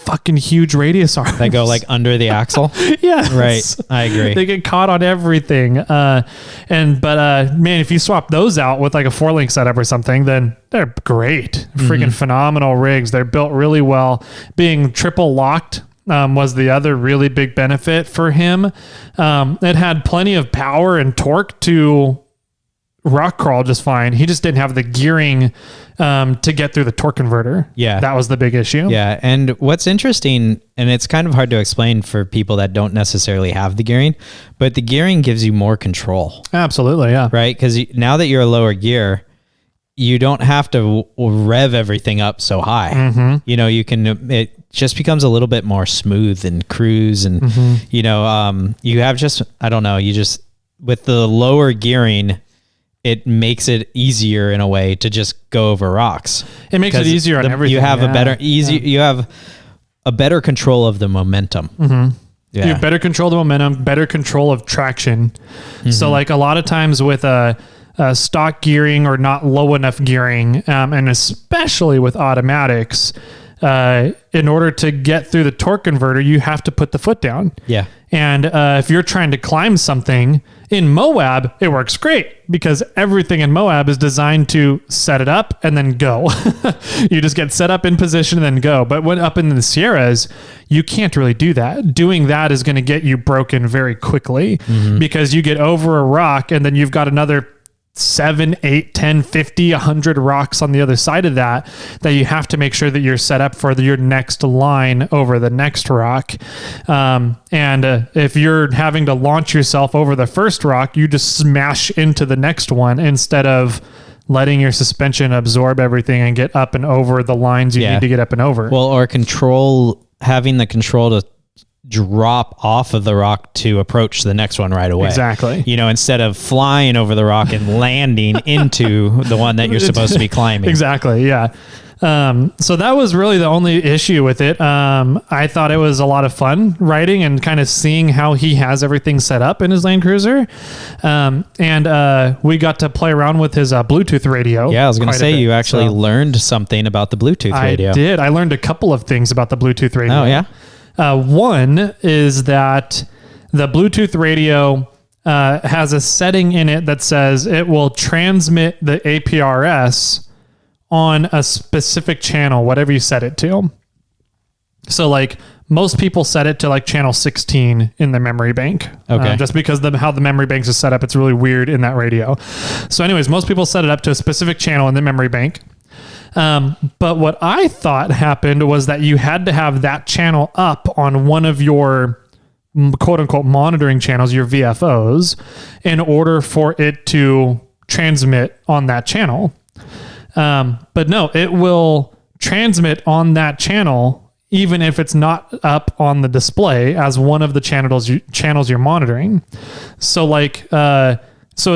fucking huge radius arms that go like under the axle. Yeah, right. I agree. They get caught on everything. Man, if you swap those out with like a 4-link setup or something, then they're great. Freaking phenomenal rigs. They're built really well. Being triple locked was the other really big benefit for him. It had plenty of power and torque to rock crawl just fine. He just didn't have the gearing to get through the torque converter. Yeah. That was the big issue. Yeah. And what's interesting, and it's kind of hard to explain for people that don't necessarily have the gearing, but the gearing gives you more control. Absolutely. Yeah. Right. Because now that you're a lower gear, you don't have to rev everything up so high. It just becomes a little bit more smooth and cruise. And, you have just, I don't know, with the lower gearing, it makes it easier in a way to just go over rocks. It makes it easier on everything. You have you have a better control of the momentum. Yeah. You have better control of the momentum, better control of traction. So like a lot of times with a stock gearing or not low enough gearing, and especially with automatics, in order to get through the torque converter, you have to put the foot down. Yeah. And if you're trying to climb something in Moab, it works great because everything in Moab is designed to set it up and then go. You just get set up in position and then go. But when up in the Sierras, you can't really do that. Doing that is going to get you broken very quickly because you get over a rock and then you've got another 7, 8, 10, 50, 100 rocks on the other side of that you have to make sure that you're set up for your next line over the next rock. And if you're having to launch yourself over the first rock, you just smash into the next one instead of letting your suspension absorb everything and get up and over the lines you need to get up and over. Well, or having the control to drop off of the rock to approach the next one right away. Exactly. Instead of flying over the rock and landing into the one that you're supposed to be climbing. Exactly. Yeah. So that was really the only issue with it. I thought it was a lot of fun riding and kind of seeing how he has everything set up in his Land Cruiser. And we got to play around with his Bluetooth radio. Yeah, I was going to say you actually learned something about the Bluetooth radio. I did. I learned a couple of things about the Bluetooth radio. Oh, yeah? One is that the Bluetooth radio has a setting in it that says it will transmit the APRS on a specific channel, whatever you set it to. So like most people set it to like channel 16 in the memory bank. Okay. Just because how the memory banks is set up, it's really weird in that radio. So anyways, most people set it up to a specific channel in the memory bank. But what I thought happened was that you had to have that channel up on one of your quote unquote monitoring channels, your VFOs, in order for it to transmit on that channel. But no, it will transmit on that channel even if it's not up on the display as one of the channels you're monitoring. So like, so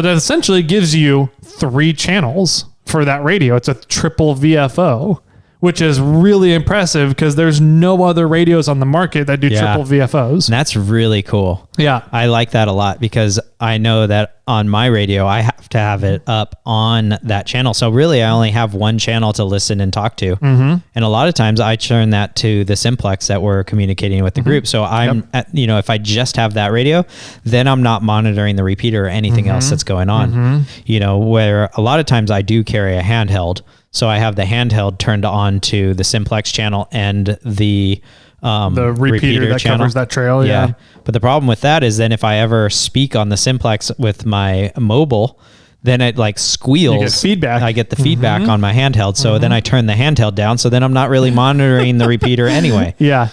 that essentially gives you 3 channels for that radio. It's a triple VFO, which is really impressive because there's no other radios on the market that do triple VFOs. And that's really cool. Yeah. I like that a lot because I know that on my radio, I have to have it up on that channel. So really I only have one channel to listen and talk to. Mm-hmm. And a lot of times I turn that to the simplex that we're communicating with the group. So I'm if I just have that radio, then I'm not monitoring the repeater or anything else that's going on, where a lot of times I do carry a handheld. So I have the handheld turned on to the simplex channel and the repeater that channel covers that trail. Yeah. But the problem with that is then if I ever speak on the simplex with my mobile, then it like squeals. You get feedback. I get the feedback on my handheld. So then I turn the handheld down. So then I'm not really monitoring the repeater anyway. Yeah.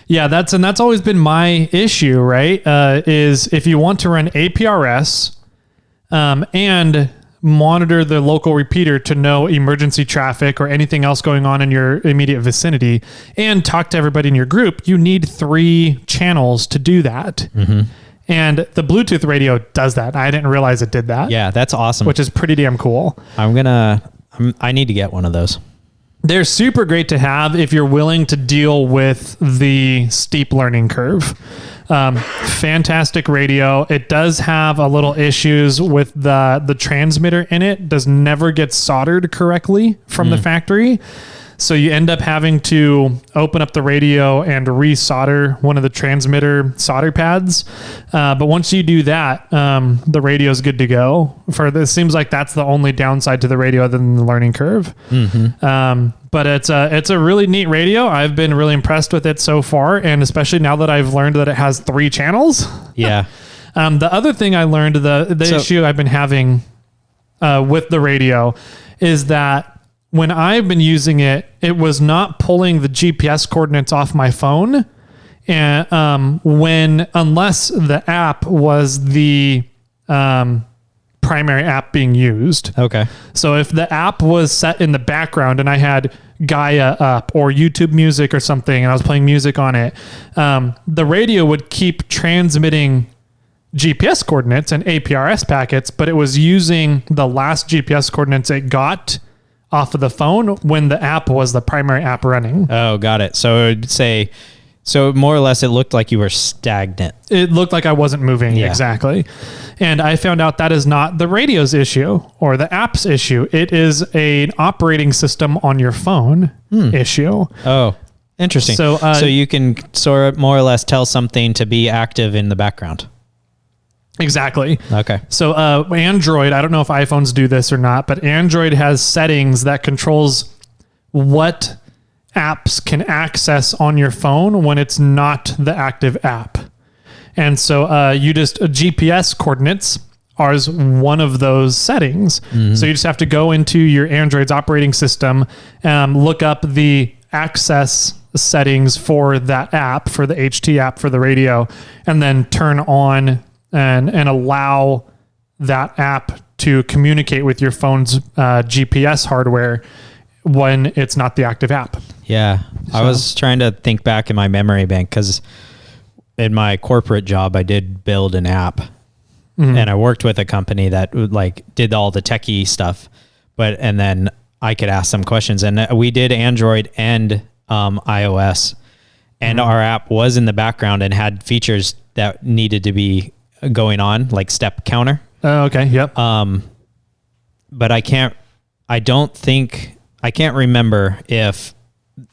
Yeah. That's always been my issue, right? Is if you want to run APRS, and monitor the local repeater to know emergency traffic or anything else going on in your immediate vicinity and talk to everybody in your group, you need 3 channels to do that. Mm-hmm. And the Bluetooth radio does that. I didn't realize it did that. Yeah, that's awesome. Which is pretty damn cool. I need to get one of those. They're super great to have if you're willing to deal with the steep learning curve. Fantastic radio. It does have a little issues with the transmitter in it. Does never get soldered correctly from the factory. So you end up having to open up the radio and resolder one of the transmitter solder pads. But once you do that, the radio is good to go. It seems like that's the only downside to the radio other than the learning curve. Mm-hmm. But it's a really neat radio. I've been really impressed with it so far, and especially now that I've learned that it has 3 channels. Yeah. The other thing I learned, the issue I've been having with the radio is that when I've been using it, it was not pulling the GPS coordinates off my phone, and unless the app was the primary app being used. Okay. So if the app was set in the background and I had Gaia up or YouTube Music or something, and I was playing music on it, the radio would keep transmitting GPS coordinates and APRS packets, but it was using the last GPS coordinates it got off of the phone when the app was the primary app running. Oh, got it. So it would say, so more or less it looked like you were stagnant. It looked like I wasn't moving. Yeah. Exactly. And I found out that is not the radio's issue or the app's issue. It is an operating system on your phone issue. Oh, interesting. So you can sort of more or less tell something to be active in the background. Exactly. Okay. So Android, I don't know if iPhones do this or not, but Android has settings that controls what apps can access on your phone when it's not the active app. And so GPS coordinates are one of those settings. Mm-hmm. So you just have to go into your Android's operating system, look up the access settings for that app, for the HT app for the radio, and then turn on and allow that app to communicate with your phone's GPS hardware when it's not the active app. Yeah. So I was trying to think back in my memory bank because in my corporate job, I did build an app and I worked with a company that did all the techie stuff, and then I could ask some questions, and we did Android and iOS, and our app was in the background and had features that needed to be going on, like step counter. Oh, okay. Yep. But I can't remember if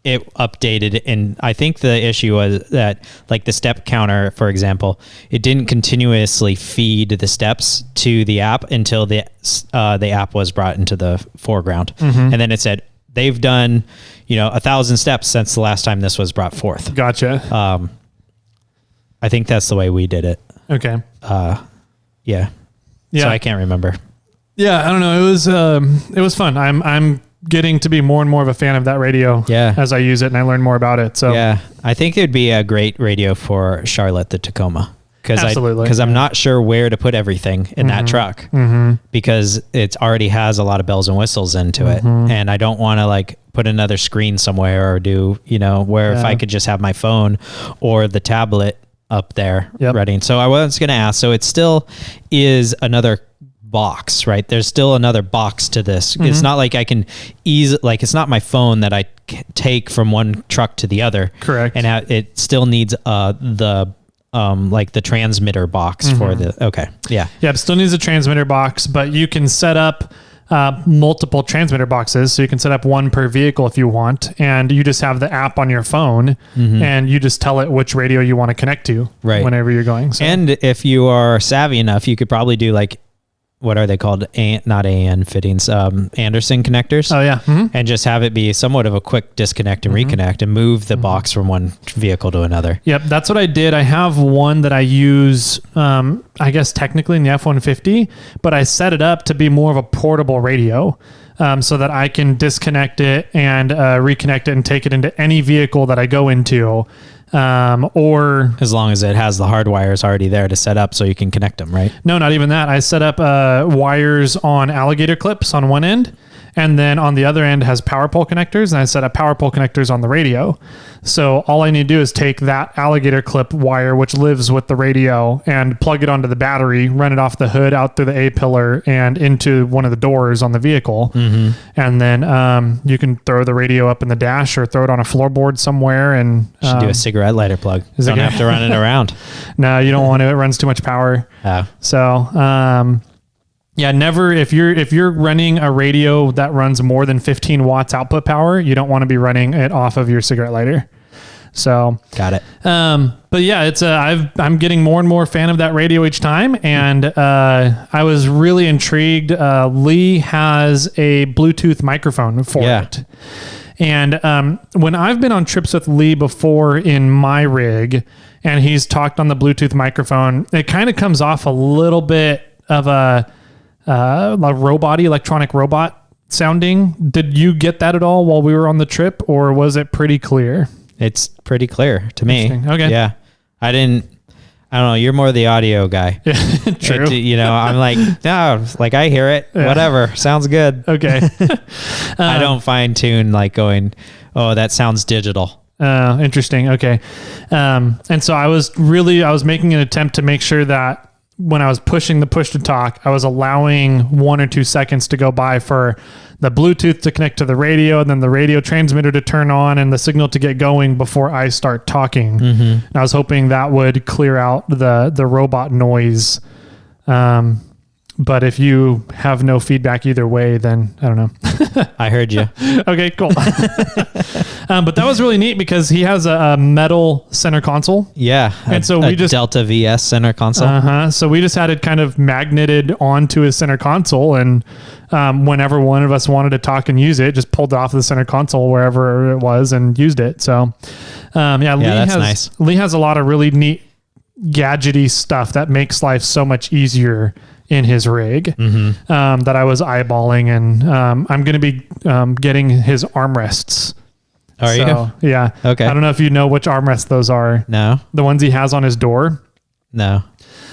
it updated, and I think the issue was that like the step counter, for example, it didn't continuously feed the steps to the app until the app was brought into the foreground. Mm-hmm. And then it said they've done, 1,000 steps since the last time this was brought forth. Gotcha. I think that's the way we did it. Okay. Yeah. So I can't remember. Yeah, I don't know. It was fun. I'm getting to be more and more of a fan of that radio as I use it and I learn more about it. So yeah, I think it'd be a great radio for Charlotte the Tacoma. Absolutely. Because I'm not sure where to put everything in that truck because it already has a lot of bells and whistles into it. And I don't want to like put another screen somewhere or do, where if I could just have my phone or the tablet up there ready. So I was going to ask, so it still is another box, right? There's still another box to this. It's not like I can it's not my phone that I take from one truck to the other. Correct. And it still needs the transmitter box for the, Yeah, it still needs a transmitter box, but you can set up multiple transmitter boxes. So you can set up one per vehicle if you want, and you just have the app on your phone and you just tell it which radio you want to connect to whenever you're going. So. And if you are savvy enough, you could probably do like, what are they called? Not AN fittings, Anderson connectors. Oh yeah. And just have it be somewhat of a quick disconnect and reconnect and move the box from one vehicle to another. Yep. That's what I did. I have one that I use, I guess technically in the F-150, but I set it up to be more of a portable radio. So that I can disconnect it and reconnect it and take it into any vehicle that I go into. Or as long as it has the hard wires already there to set up so you can connect them, right? No, not even that. I set up wires on alligator clips on one end, and then on the other end has power pole connectors, and I set up power pole connectors on the radio. So all I need to do is take that alligator clip wire, which lives with the radio, and plug it onto the battery, run it off the hood out through the A-pillar and into one of the doors on the vehicle. And then you can throw the radio up in the dash or throw it on a floorboard somewhere. And should do a cigarette lighter plug. Don't have to run it around. No, you don't want to. It runs too much power. So yeah, never. If you're running a radio that runs more than 15 watts output power, you don't want to be running it off of your cigarette lighter. So got it. But yeah, it's I'm getting more and more fan of that radio each time, and I was really intrigued. Lee has a Bluetooth microphone for it, and when I've been on trips with Lee before in my rig, and he's talked on the Bluetooth microphone, it kind of comes off a little bit of a electronic robot sounding. Did you get that at all while we were on the trip, or was it pretty clear? It's pretty clear to me. Okay. Yeah. I don't know. You're more the audio guy. True. I'm like, no, like I hear it, whatever. Sounds good. Okay. I don't fine tune like going, oh, that sounds digital. Interesting. Okay. And so I was making an attempt to make sure that when I was pushing the push to talk, I was allowing 1 or 2 seconds to go by for the Bluetooth to connect to the radio, and then the radio transmitter to turn on and the signal to get going before I start talking. And I was hoping that would clear out the robot noise. But if you have no feedback either way, then I don't know. I heard you. Okay, cool. But that was really neat because he has a metal center console. Yeah. And so we just Delta VS center console. So we just had it kind of magneted onto his center console. And whenever one of us wanted to talk and use it, just pulled it off the center console wherever it was and used it. So Lee has a lot of really neat gadgety stuff that makes life so much easier in his rig that I was eyeballing, and I'm going to be getting his armrests. Are you? Yeah. Okay. I don't know if you know which armrests those are. No. The ones he has on his door. No.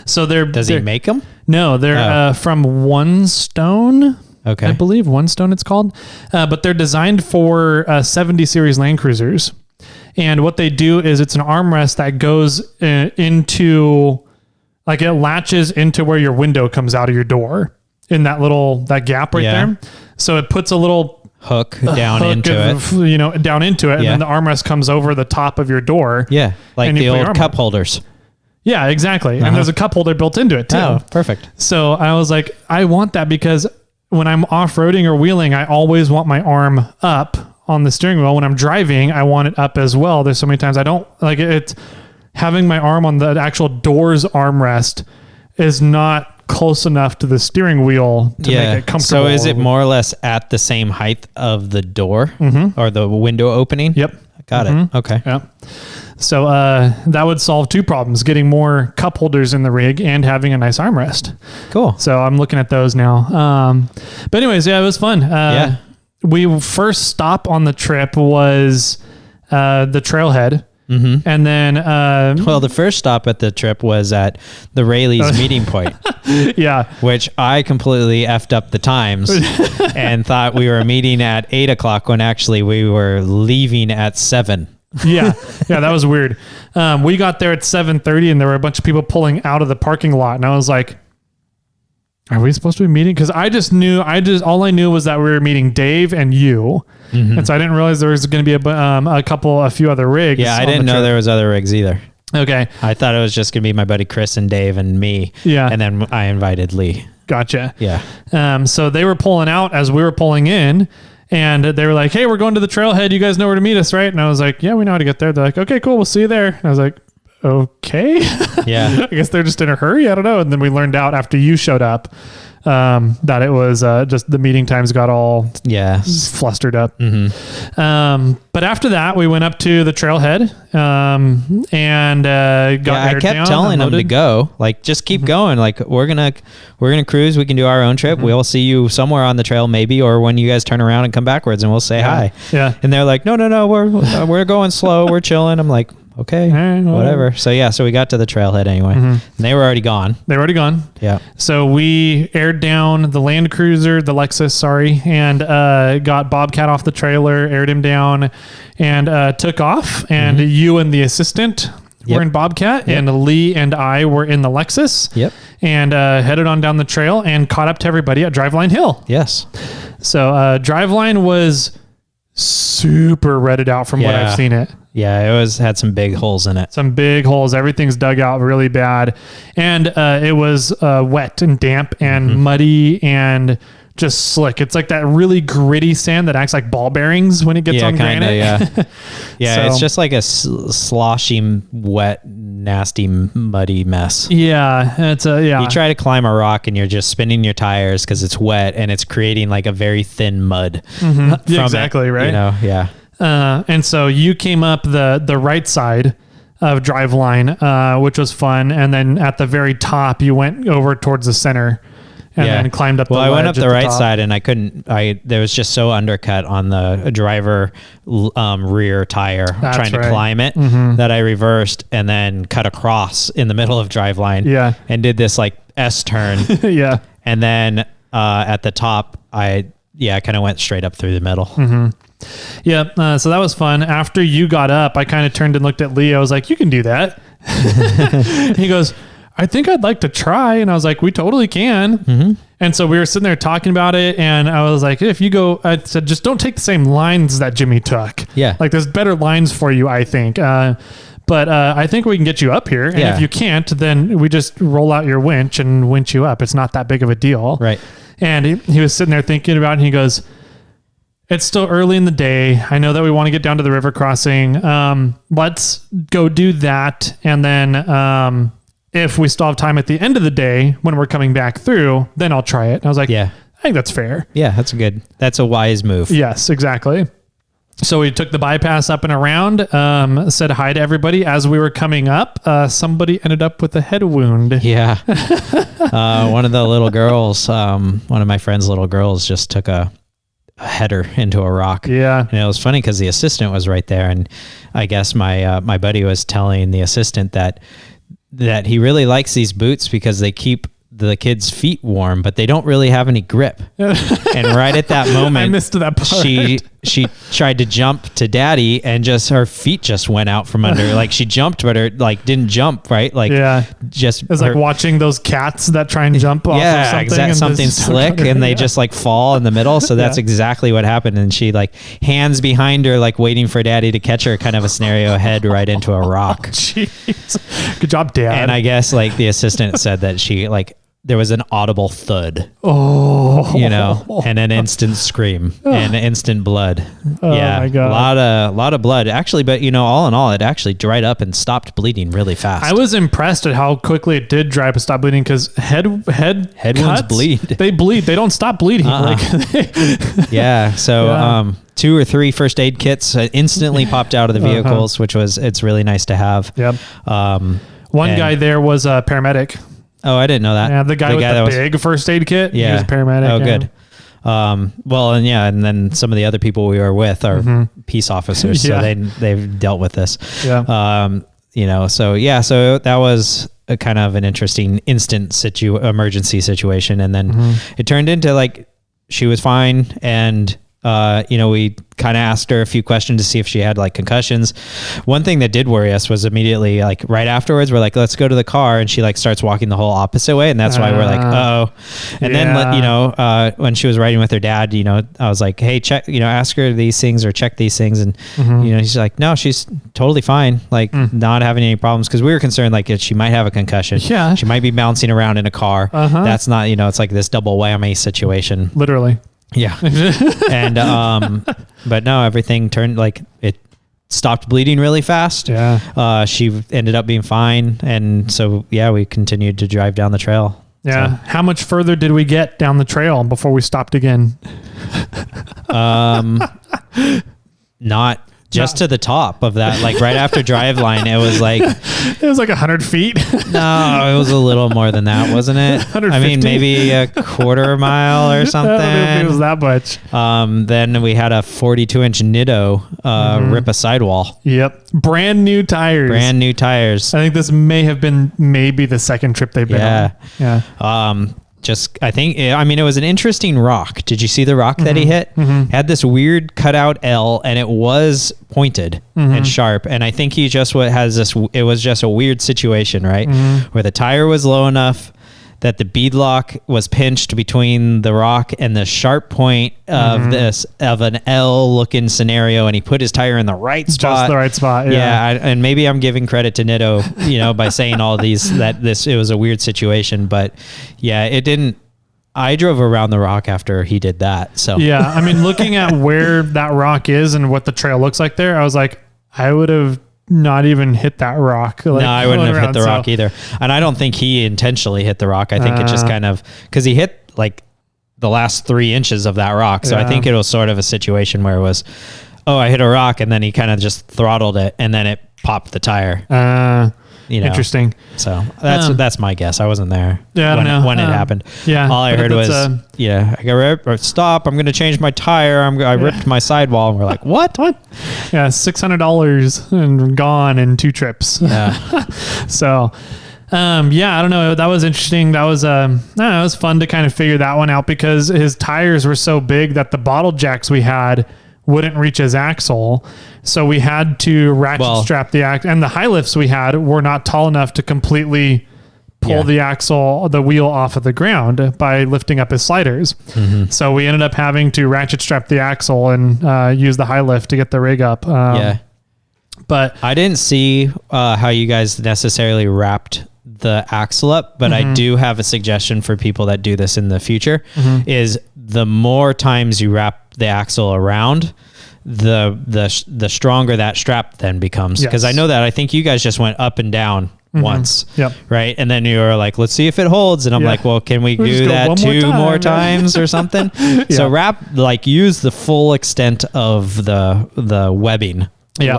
So Does he make them? No, they're from One Stone. Okay. I believe One Stone it's called. But they're designed for 70 series Land Cruisers. And what they do is it's an armrest that goes into, like it latches into where your window comes out of your door in that gap right there. So it puts a little hook down into it. Down into it. And then the armrest comes over the top of your door. Yeah. Like the old cup holders. Yeah, exactly. And there's a cup holder built into it too. Oh, perfect. So I was like, I want that because when I'm off-roading or wheeling, I always want my arm up on the steering wheel. When I'm driving, I want it up as well. There's so many times I don't like it. Having my arm on the actual door's armrest is not close enough to the steering wheel to make it comfortable. So is it more or less at the same height of the door or the window opening? Yep. Got it. Okay. Yep. So that would solve two problems: getting more cup holders in the rig and having a nice armrest. Cool. So I'm looking at those now. But anyways, yeah, it was fun. We first stop on the trip was the trailhead. And then well, the first stop at the trip was at the Rayleigh's meeting point. Yeah. Which I completely effed up the times and thought we were meeting at 8:00 when actually we were leaving at 7. Yeah, that was weird. We got there at 7:30 and there were a bunch of people pulling out of the parking lot, and I was like, are we supposed to be meeting? Because all I knew was that we were meeting Dave and you. And so I didn't realize there was going to be a few other rigs. Yeah, I didn't know there was other rigs either. Okay. I thought it was just going to be my buddy Chris and Dave and me. Yeah. And then I invited Lee. Gotcha. Yeah. So they were pulling out as we were pulling in, and they were like, hey, we're going to the trailhead. You guys know where to meet us, right? And I was like, yeah, we know how to get there. They're like, okay, cool. We'll see you there. And I was like, okay. Yeah. I guess they're just in a hurry. I don't know. And then we learned out after you showed up that it was just the meeting times got all flustered up. But after that, we went up to the trailhead and got I kept telling them to go, like, just keep going. Like, we're gonna cruise. We can do our own trip. We'll see you somewhere on the trail, maybe, or when you guys turn around and come backwards, and we'll say hi. Yeah. And they're like, no, we're going slow. We're chilling. I'm like, okay, whatever. So we got to the trailhead anyway. And they were already gone. Yeah. So we aired down the Land Cruiser, the Lexus, and got Bobcat off the trailer, aired him down, and took off. And you and the assistant were in Bobcat, and Lee and I were in the Lexus. Yep. And headed on down the trail and caught up to everybody at Driveline Hill. Yes. So Driveline was super redded out from what I've seen it. Yeah, it had some big holes in it. Some big holes. Everything's dug out really bad. And it was wet and damp and muddy and just slick. It's like that really gritty sand that acts like ball bearings when it gets on granite. Yeah, so, it's just like a sloshy, wet, nasty, muddy mess. Yeah, it's You try to climb a rock and you're just spinning your tires because it's wet and it's creating like a very thin mud. Exactly, right? Yeah. And so you came up the right side of Driveline, which was fun. And then at the very top, you went over towards the center and then climbed up the ledge. Well, I went up the right side and there was just so undercut on the driver rear tire trying to climb it that I reversed and then cut across in the middle of Driveline. Yeah. And did this like S turn. Yeah. And then at the top, I kind of went straight up through the middle. Yeah, so that was fun. After you got up, I kind of turned and looked at Lee. I was like, you can do that. He goes, I think I'd like to try. And I was like, we totally can. And so we were sitting there talking about it. And I was like, if you go, I said, just don't take the same lines that Jimmy took. Yeah. Like there's better lines for you, I think. But I think we can get you up here. And if you can't, then we just roll out your winch and winch you up. It's not that big of a deal. Right. And he was sitting there thinking about it. And he goes, it's still early in the day. I know that we want to get down to the river crossing. Let's go do that. And then if we still have time at the end of the day when we're coming back through, then I'll try it. And I was like, I think that's fair. Yeah, that's a wise move. Yes, exactly. So we took the bypass up and around, said hi to everybody. As we were coming up, somebody ended up with a head wound. Yeah. One of the little girls, one of my friend's little girls just took a header into a rock. Yeah. And it was funny because the assistant was right there. And I guess my buddy was telling the assistant that he really likes these boots because they keep the kids' feet warm, but they don't really have any grip. And right at that moment, I missed that part. She tried to jump to daddy and just her feet just went out from under. Like she jumped, but her like didn't jump, right? Like just it's like watching those cats that try and jump off of something. Exactly, something slick and they just like fall in the middle. So that's exactly what happened. And she like hands behind her, like waiting for daddy to catch her, kind of a scenario, head right into a rock. Jeez. Good job, Dad. And I guess like the assistant said that she like there was an audible thud. Oh, and an instant scream and instant blood. Oh my God. A lot of blood actually, but all in all, it actually dried up and stopped bleeding really fast. I was impressed at how quickly it did dry up and stop bleeding, because head wounds bleed. They bleed. They don't stop bleeding. Yeah. So 2 or 3 first aid kits instantly popped out of the vehicles, it's really nice to have. Yep. One guy there was a paramedic. Oh, I didn't know that. Yeah, the guy with the big first aid kit. Yeah. He was a paramedic. Oh, good. Well, and then some of the other people we were with are peace officers, so they've dealt with this. Yeah. So that was a kind of an interesting instant emergency situation, and then it turned into like she was fine, and we kind of asked her a few questions to see if she had like concussions. One thing that did worry us was immediately, like right afterwards, we're like, let's go to the car. And she like starts walking the whole opposite way. And that's why we're like, oh. And then, when she was riding with her dad, I was like, hey, check, ask her these things or check these things. And, she's like, no, she's totally fine. Like not having any problems. Cause we were concerned like she might have a concussion. Yeah. She might be bouncing around in a car. That's not, it's like this double whammy situation. Literally. Yeah. And, but no, everything turned like it stopped bleeding really fast. Yeah. She ended up being fine. And so, we continued to drive down the trail. Yeah. So. How much further did we get down the trail before we stopped again? Not just to the top of that, like right after Driveline, it was like 100 feet. No, it was a little more than that, wasn't it? 150? I mean, maybe a quarter mile or something. I don't know if it was that much. Then we had a 42-inch Nitto rip a sidewall. Yep. Brand new tires. I think this may have been maybe the second trip they've been on. Yeah. It was an interesting rock. Did you see the rock that he hit? Had this weird cutout L, and it was pointed and sharp. And I think he just it was just a weird situation, right? Where the tire was low enough that the beadlock was pinched between the rock and the sharp point of an L looking scenario, and he put his tire in the right spot. Just the right spot. Yeah. And maybe I'm giving credit to Nitto, by saying all these, it was a weird situation, but it didn't. I drove around the rock after he did that. So yeah, I mean, looking at where that rock is and what the trail looks like there, I was like, I would have not even hit that rock. No, I wouldn't have hit the rock either. And I don't think he intentionally hit the rock. I think it just kind of, because he hit like the last 3 inches of that rock. So I think it was sort of a situation where it was, I hit a rock, and then he kind of just throttled it, and then it popped the tire. Interesting. So that's my guess. I wasn't there when it happened. Yeah. All I heard was, I got ripped, or stop, I'm going to change my tire. I ripped my sidewall. And we're like, what? Yeah. $600 and gone in 2 trips. Yeah. So, I don't know. That was interesting. That was, it was fun to kind of figure that one out, because his tires were so big that the bottle jacks we had wouldn't reach his axle. So we had to ratchet strap the axle, and the high lifts we had were not tall enough to completely pull the wheel off of the ground by lifting up his sliders. So we ended up having to ratchet strap the axle and use the high lift to get the rig up. But I didn't see how you guys necessarily wrapped the axle up, but I do have a suggestion for people that do this in the future, is the more times you wrap the axle around, the stronger that strap then becomes. Because I know that I think you guys just went up and down once, right? And then you were like, let's see if it holds. And I'm like, well, can we do that 2 more times or something? So use the full extent of the webbing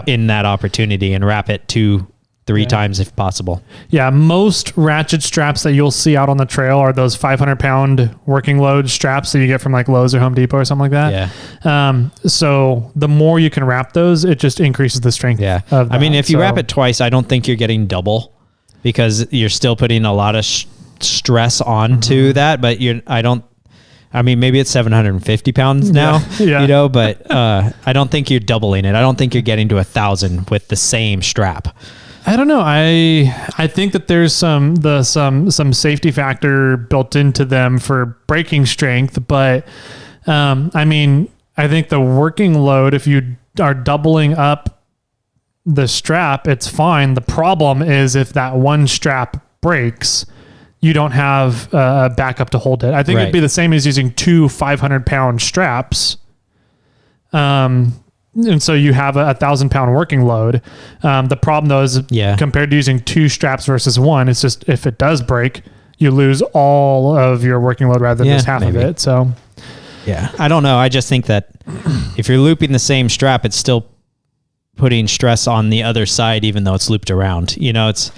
in that opportunity, and wrap it 2-3 times if possible. Yeah, most ratchet straps that you'll see out on the trail are those 500-pound working load straps that you get from like Lowe's or Home Depot or something like that. Yeah. So the more you can wrap those, it just increases the strength. Yeah. Of that. I mean, if you wrap it twice, I don't think you're getting double, because you're still putting a lot of stress onto that. But maybe it's 750 pounds now, but I don't think you're doubling it. I don't think you're getting to 1,000 with the same strap. I don't know. I think that there's some safety factor built into them for braking strength, but I think the working load, if you are doubling up the strap, it's fine. The problem is if that one strap breaks, you don't have a backup to hold it. I think it'd be the same as using 2 500-pound straps. And so you have a 1,000-pound working load. The problem though is compared to using 2 straps versus 1, it's just if it does break, you lose all of your working load rather than just half of it. So yeah, I don't know. I just think that if you're looping the same strap, it's still putting stress on the other side, even though it's looped around. You know, it's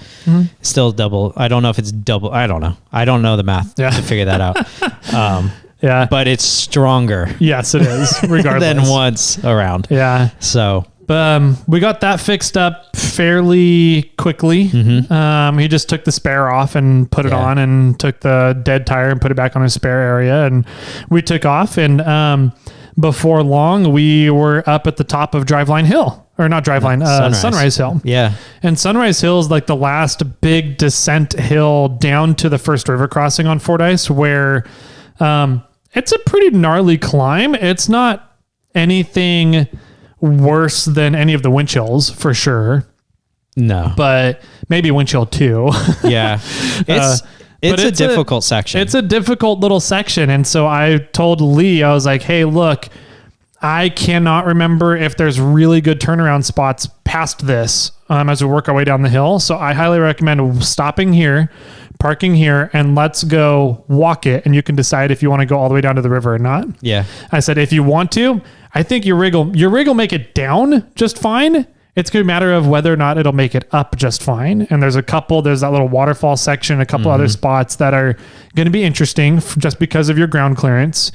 still double. I don't know if it's double. I don't know. I don't know the math to figure that out. Yeah, but it's stronger. Yes, it is, regardless. Than once around. Yeah. So, we got that fixed up fairly quickly. He just took the spare off and put it on, and took the dead tire and put it back on his spare area, and we took off. And before long, we were up at the top of Driveline Hill, or not Driveline, Sunrise Hill. Yeah. And Sunrise Hill is like the last big descent hill down to the first river crossing on Fordyce, where it's a pretty gnarly climb. It's not anything worse than any of the Winch hills for sure. No, but maybe Winch Hill 2. Yeah. It's a difficult section. It's a difficult little section. And so I told Lee, I was like, hey, look, I cannot remember if there's really good turnaround spots past this as we work our way down the hill. So I highly recommend stopping here, parking here, and let's go walk it. And you can decide if you want to go all the way down to the river or not. Yeah. I said, if you want to, I think your rig will make it down just fine. It's going to be a matter of whether or not it'll make it up just fine. And there's that little waterfall section, a couple other spots that are going to be interesting just because of your ground clearance.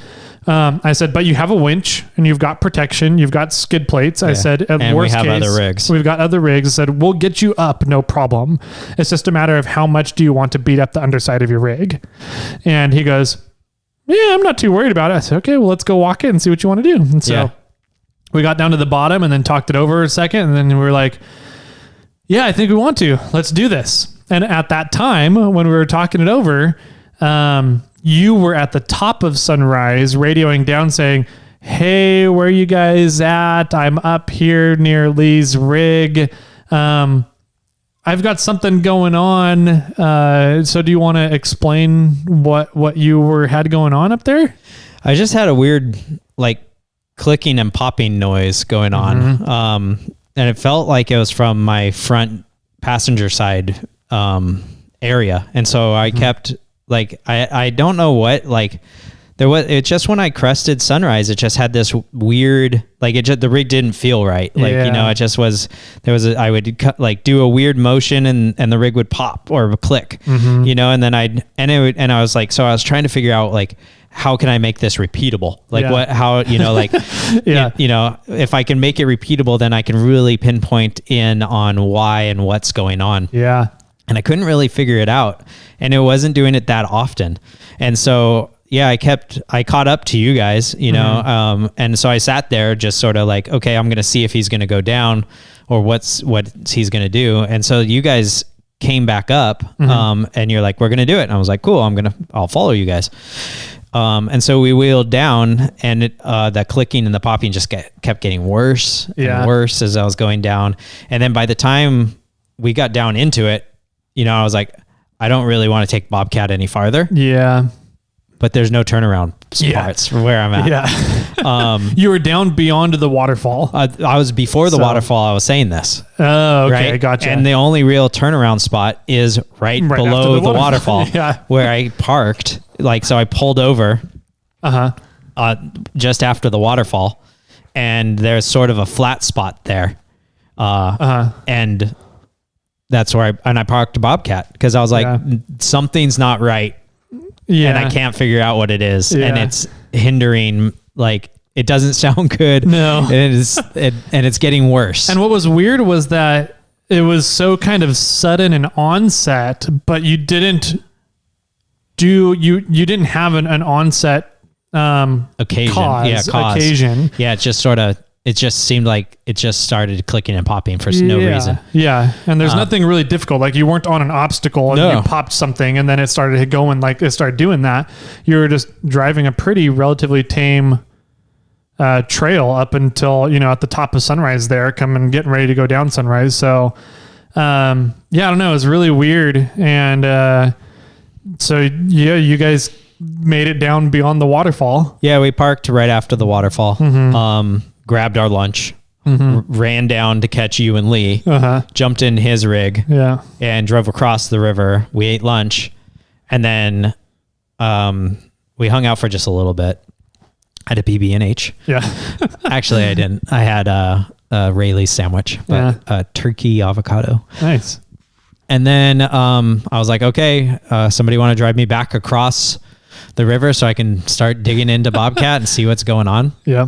I said, but you have a winch and you've got protection. You've got skid plates. I said, at worst case, other rigs. We've got other rigs. I said, we'll get you up. No problem. It's just a matter of how much do you want to beat up the underside of your rig? And he goes, yeah, I'm not too worried about it. I said, okay, well, let's go walk it and see what you want to do. And so we got down to the bottom and then talked it over a second. And then we were like, yeah, I think we want to. Let's do this. And at that time, when we were talking it over, you were at the top of Sunrise radioing down saying, hey, where are you guys at? I'm up here near Lee's rig. I've got something going on. So do you want to explain what you had going on up there? I just had a weird, clicking and popping noise going on. And it felt like it was from my front passenger side, area. And so I kept I don't know what, it just, when I crested Sunrise, it just had this weird, the rig didn't feel right. It just was, I would do a weird motion and the rig would pop or click, and then I was so I was trying to figure out how can I make this repeatable? If I can make it repeatable, then I can really pinpoint in on why and what's going on. Yeah. And I couldn't really figure it out, and it wasn't doing it that often. And so, I caught up to you guys, and so I sat there just sort of okay, I'm going to see if he's going to go down or what he's going to do. And so you guys came back up, and you're like, we're going to do it. And I was like, cool, I'll follow you guys. And so we wheeled down, and the clicking and the popping just kept getting worse and worse as I was going down. And then by the time we got down into it, I was like, I don't really want to take Bobcat any farther. Yeah. But there's no turnaround spots for where I'm at. Yeah. You were down beyond the waterfall. I was before the waterfall. I was saying this. Oh, okay. Right? Gotcha. And the only real turnaround spot is right below the waterfall where I parked. So I pulled over just after the waterfall, and there's sort of a flat spot there. And that's where I parked a Bobcat because I was like, something's not right. Yeah. And I can't figure out what it is. Yeah. And it's hindering, it doesn't sound good. No. And it's getting worse. And what was weird was that it was so kind of sudden and onset, but you didn't have an onset occasion. Occasion. Yeah, it just seemed like it just started clicking and popping for no reason. Yeah. And there's nothing really difficult. You weren't on an obstacle and you popped something and then it started going it started doing that. You were just driving a pretty relatively tame trail up until, at the top of Sunrise there, getting ready to go down Sunrise. So, I don't know. It was really weird. And, So yeah, you guys made it down beyond the waterfall. Yeah, we parked right after the waterfall. Grabbed our lunch, ran down to catch you and Lee, jumped in his rig, and drove across the river. We ate lunch, and then we hung out for just a little bit. I had a PB&H. Yeah. Actually, I didn't. I had a Rayleigh's sandwich, but a turkey avocado. Nice. And then I was like, okay, somebody want to drive me back across the river so I can start digging into Bobcat and see what's going on? Yeah.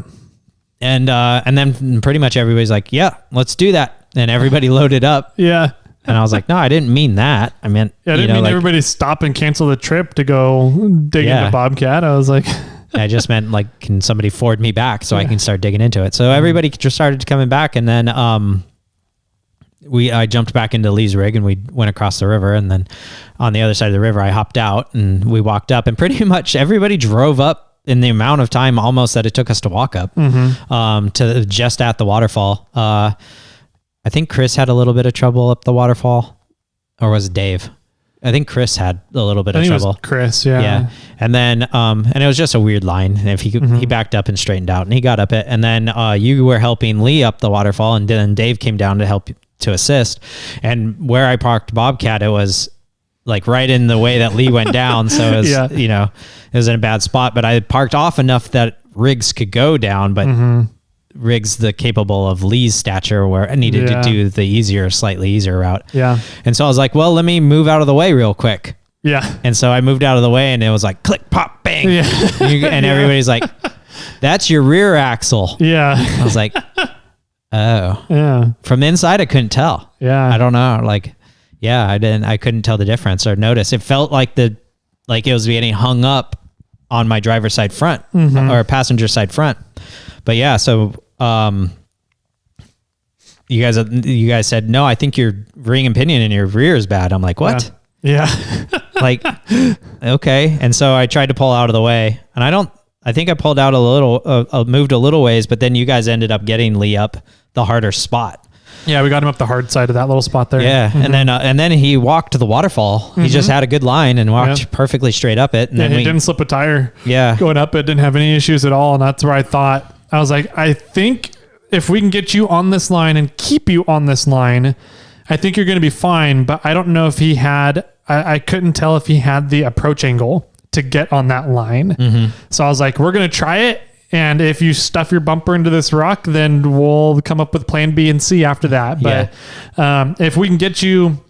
And then pretty much everybody's like, yeah, let's do that. And everybody loaded up. Yeah. And I was like, no, I didn't mean that. I meant, I didn't mean everybody stop and cancel the trip to go dig into Bobcat. I was like, I just meant like, can somebody forward me back so I can start digging into it? So everybody just started coming back, and then I jumped back into Lee's rig and we went across the river, and then on the other side of the river I hopped out and we walked up, and pretty much everybody drove up in the amount of time almost that it took us to walk up to just at the waterfall. I think Chris had a little bit of trouble up the waterfall, or was it Dave? I think Chris had a little bit of trouble. It was Chris, yeah. And then, and it was just a weird line. And if he backed up and straightened out, and he got up it. And then you were helping Lee up the waterfall, and then Dave came down to help to assist. And where I parked Bobcat, it was like right in the way that Lee went down. So it was, it was in a bad spot. But I had parked off enough that rigs could go down, but rigs the capable of Lee's stature where I needed to do the slightly easier route. Yeah. And so I was like, well, let me move out of the way real quick. Yeah. And so I moved out of the way, and it was like click, pop, bang. Yeah. And everybody's like, that's your rear axle. Yeah. I was like, oh. Yeah. From the inside, I couldn't tell. Yeah. I don't know. Like, yeah, I couldn't tell the difference or notice. It felt like it was getting hung up on my driver's side front or passenger side front. But yeah, so you guys said, no, I think your ring and pinion in your rear is bad. I'm like, what? Yeah. Like, okay. And so I tried to pull out of the way, and I think I pulled out a little, moved a little ways, but then you guys ended up getting Lee up the harder spot. Yeah, we got him up the hard side of that little spot there. Yeah, and then he walked to the waterfall. He just had a good line and walked perfectly straight up it. And then he didn't slip a tire. Yeah, going up it, didn't have any issues at all. And that's where I thought, I was like, I think if we can get you on this line and keep you on this line, I think you're going to be fine. But I don't know if he had, I couldn't tell if he had the approach angle to get on that line. So I was like, we're going to try it. And if you stuff your bumper into this rock, then we'll come up with plan B and C after that. But if we can get you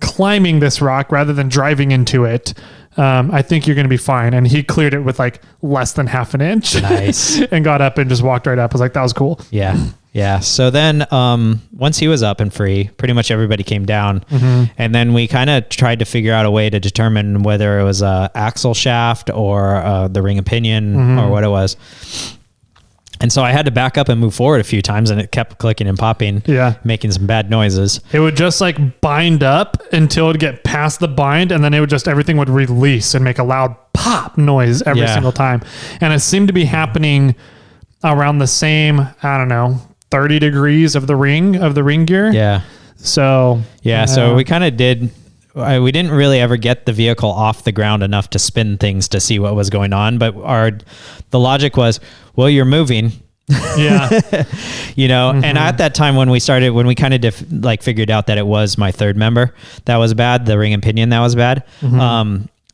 climbing this rock rather than driving into it, I think you're going to be fine. And he cleared it with like less than half an inch. Nice. And got up and just walked right up. I was like, that was cool. Yeah. Yeah. So then once he was up and free, pretty much everybody came down. And then we kind of tried to figure out a way to determine whether it was a axle shaft or the ring and pinion or what it was. And so I had to back up and move forward a few times, and it kept clicking and popping, making some bad noises. It would just like bind up until it would get past the bind, and then it would just, everything would release and make a loud pop noise every single time. And it seemed to be happening around the same, I don't know, 30 degrees of the ring gear. Yeah. So, so we kind of did, we didn't really ever get the vehicle off the ground enough to spin things to see what was going on. But the logic was, well, you're moving. Yeah. And at that time when we kind of figured out that it was my third member that was bad, the ring and pinion that was bad.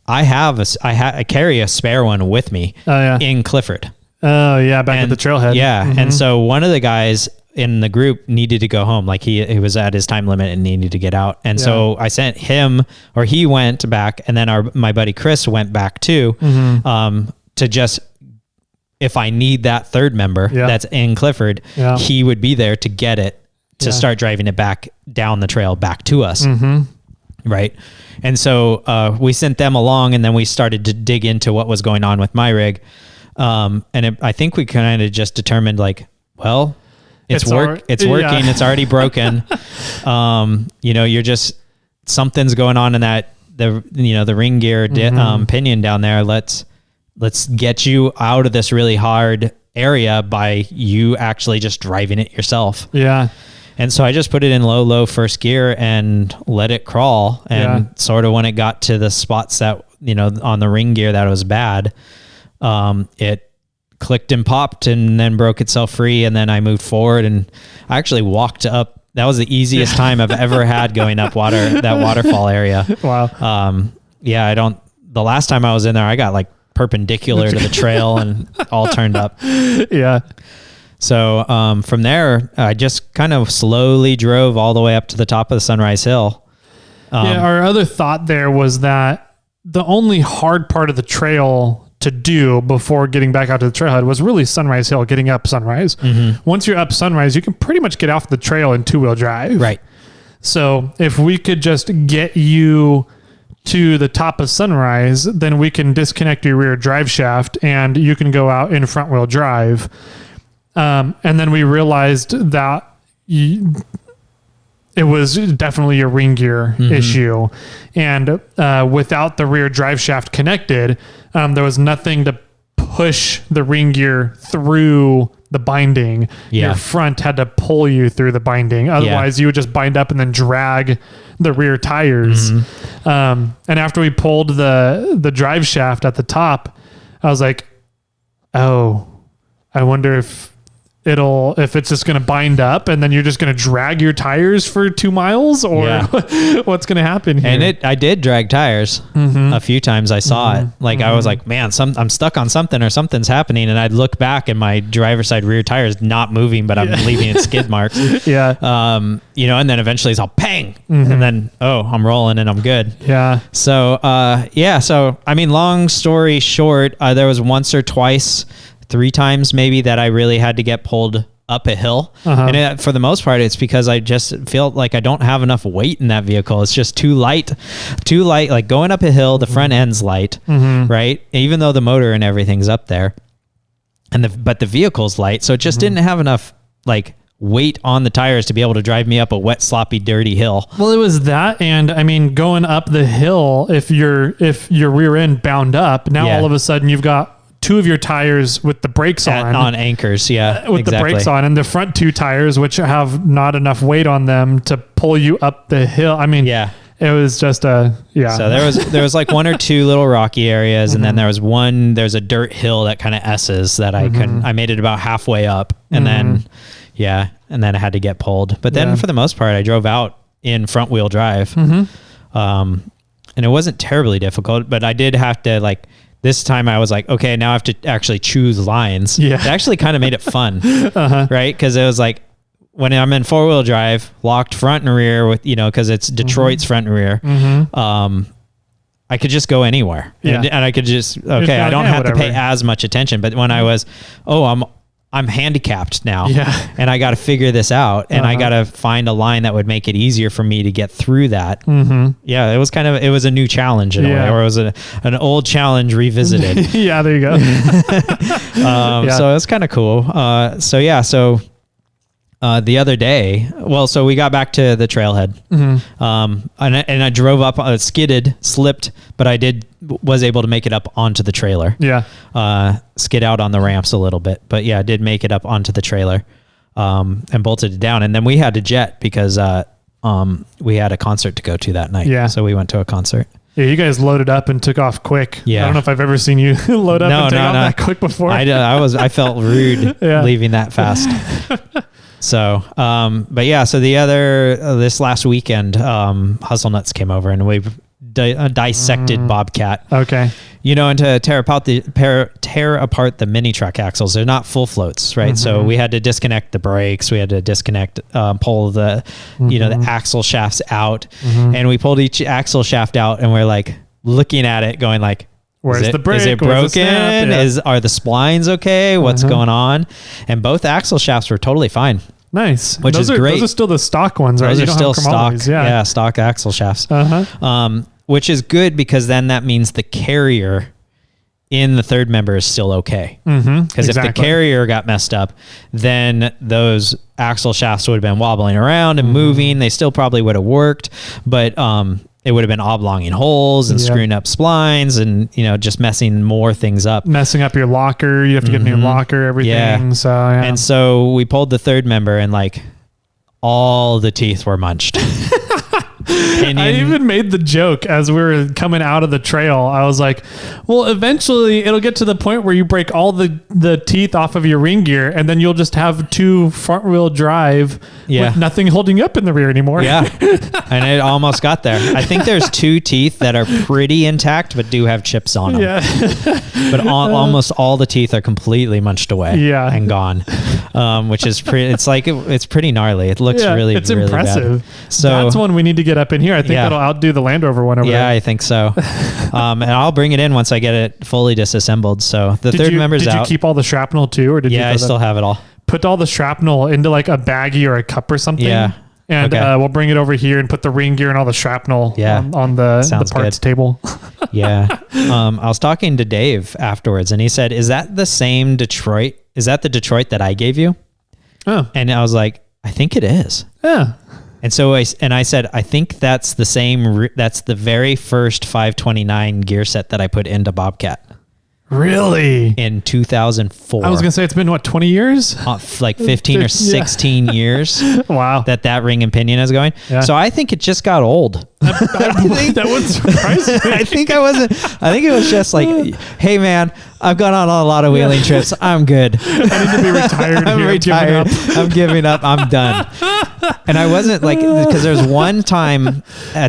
I carry a spare one with me in Clifford. Oh yeah. Back at the trailhead. Yeah. And so one of the guys in the group needed to go home. Like he was at his time limit and needed to get out. And so I sent him, or he went back, and then my buddy Chris went back too, to just, if I need that third member that's in Clifford, he would be there to get it, to start driving it back down the trail back to us. Right. And so we sent them along, and then we started to dig into what was going on with my rig. I think we kind of just determined like, well, it's working. It's already broken. You're just, something's going on in that, the ring gear pinion down there. Let's get you out of this really hard area by you actually just driving it yourself. Yeah. And so I just put it in low first gear and let it crawl. And sort of when it got to the spots that, on the ring gear that was bad. It clicked and popped and then broke itself free. And then I moved forward and I actually walked up. That was the easiest time I've ever had going up that waterfall area. Wow. The last time I was in there, I got like perpendicular to the trail and all turned up. Yeah. So from there, I just kind of slowly drove all the way up to the top of the Sunrise Hill. Our other thought there was that the only hard part of the trail to do before getting back out to the trailhead was really Sunrise Hill, getting up Sunrise. Mm-hmm. Once you're up Sunrise, you can pretty much get off the trail in 2-wheel drive. Right. So if we could just get you to the top of Sunrise, then we can disconnect your rear drive shaft and you can go out in front wheel drive. And then we realized that it was definitely a ring gear issue. And without the rear drive shaft connected, there was nothing to push the ring gear through the binding. Yeah. Your front had to pull you through the binding. Otherwise, you would just bind up and then drag the rear tires. And after we pulled the drive shaft at the top, I was like, oh, I wonder if it's just going to bind up and then you're just going to drag your tires for 2 miles or what's going to happen here. And I did drag tires a few times. I saw it. Like I was like, man, I'm stuck on something or something's happening. And I'd look back and my driver's side rear tire is not moving, but I'm leaving it skid marks. Yeah. And then eventually it's all pang. And then, I'm rolling and I'm good. Yeah. So, So, I mean, long story short, there was once or twice, 3 times maybe that I really had to get pulled up a hill. And for the most part, it's because I just feel like I don't have enough weight in that vehicle. It's just too light, like going up a hill, the front end's light, right? Even though the motor and everything's up there but the vehicle's light. So it just didn't have enough like weight on the tires to be able to drive me up a wet, sloppy, dirty hill. Well, it was that. And I mean, going up the hill, if your rear end bound up, now all of a sudden you've got 2 of your tires with the brakes on anchors. With the brakes on, and the front 2 tires, which have not enough weight on them to pull you up the hill. I mean, it was just So there was like 1 or 2 little rocky areas. And then there's a dirt hill that kind of S's that I made it about halfway up and then I had to get pulled. But then for the most part, I drove out in front wheel drive. And it wasn't terribly difficult, but I did have to this time I was like, okay, now I have to actually choose lines. Yeah. It actually kind of made it fun, right? Because it was like when I'm in 4-wheel drive, locked front and rear with, because it's Detroit's front and rear, I could just go anywhere. And I could just, I don't have to pay as much attention. But when I was, I'm handicapped now and I got to figure this out and I got to find a line that would make it easier for me to get through that. Yeah. It was a new challenge in a way, or it was an old challenge revisited. There you go. So it was kind of cool. The other day, so we got back to the trailhead, and I drove up, skidded, slipped, but I was able to make it up onto the trailer. Skid out on the ramps a little bit, but I did make it up onto the trailer, and bolted it down. And then we had to jet because, we had a concert to go to that night. So we went to a concert. Yeah, you guys loaded up and took off quick. Yeah. I don't know if I've ever seen you load up and take off that quick before. I felt rude leaving that fast. So, so this last weekend, Hustle Nuts came over and we dissected Bobcat. Okay. And to tear apart the mini truck axles. They're not full floats, right? So we had to disconnect the brakes. We had to pull the, the axle shafts out, and we pulled each axle shaft out, and we're like looking at it, going like, where's the brake? Is it broken? Are the splines okay? What's going on? And both axle shafts were totally fine. Nice. Which is great. Those are still the stock ones, right? Those are still stock. Stock axle shafts. Which is good because then that means the carrier in the third member is still okay. Because if the carrier got messed up, then those axle shafts would have been wobbling around and moving. They still probably would have worked, but it would have been oblonging holes and screwing up splines and, just messing more things up. Messing up your locker. You have to get a new locker, everything. Yeah. So, And so we pulled the third member and all the teeth were munched. opinion. I even made the joke as we were coming out of the trail. I was like, well, eventually it'll get to the point where you break all the teeth off of your ring gear, and then you'll just have 2 front wheel drive with nothing holding you up in the rear anymore. Yeah. And it almost got there. I think there's 2 teeth that are pretty intact, but do have chips on them. Yeah. But almost all the teeth are completely munched away and gone, which is pretty, it's pretty gnarly. It looks really impressive. Bad. So that's one we need to get up in here. I think that'll outdo the Land Rover one over there. Yeah, I think so. And I'll bring it in once I get it fully disassembled. So the third member's out. Did you keep all the shrapnel too? Or did you I still have it all. Put all the shrapnel into like a baggie or a cup or something. Yeah. And we'll bring it over here and put the ring gear and all the shrapnel on the parts table. Yeah. I was talking to Dave afterwards, and he said, is that the same Detroit? Is that the Detroit that I gave you? Oh. And I was like, I think it is. Yeah. And so I said, I think that's the same. That's the very first 529 gear set that I put into Bobcat. Really? In 2004. I was going to say, it's been what, 20 years? Like 15 or 16 years. Wow. That ring and pinion is going. Yeah. So I think it just got old. That would surprise me. I think it was just like, hey man, I've gone on a lot of wheeling trips. I'm good. I need to be retired. I'm retired. I'm giving up. I'm done. And I wasn't like, because there's one time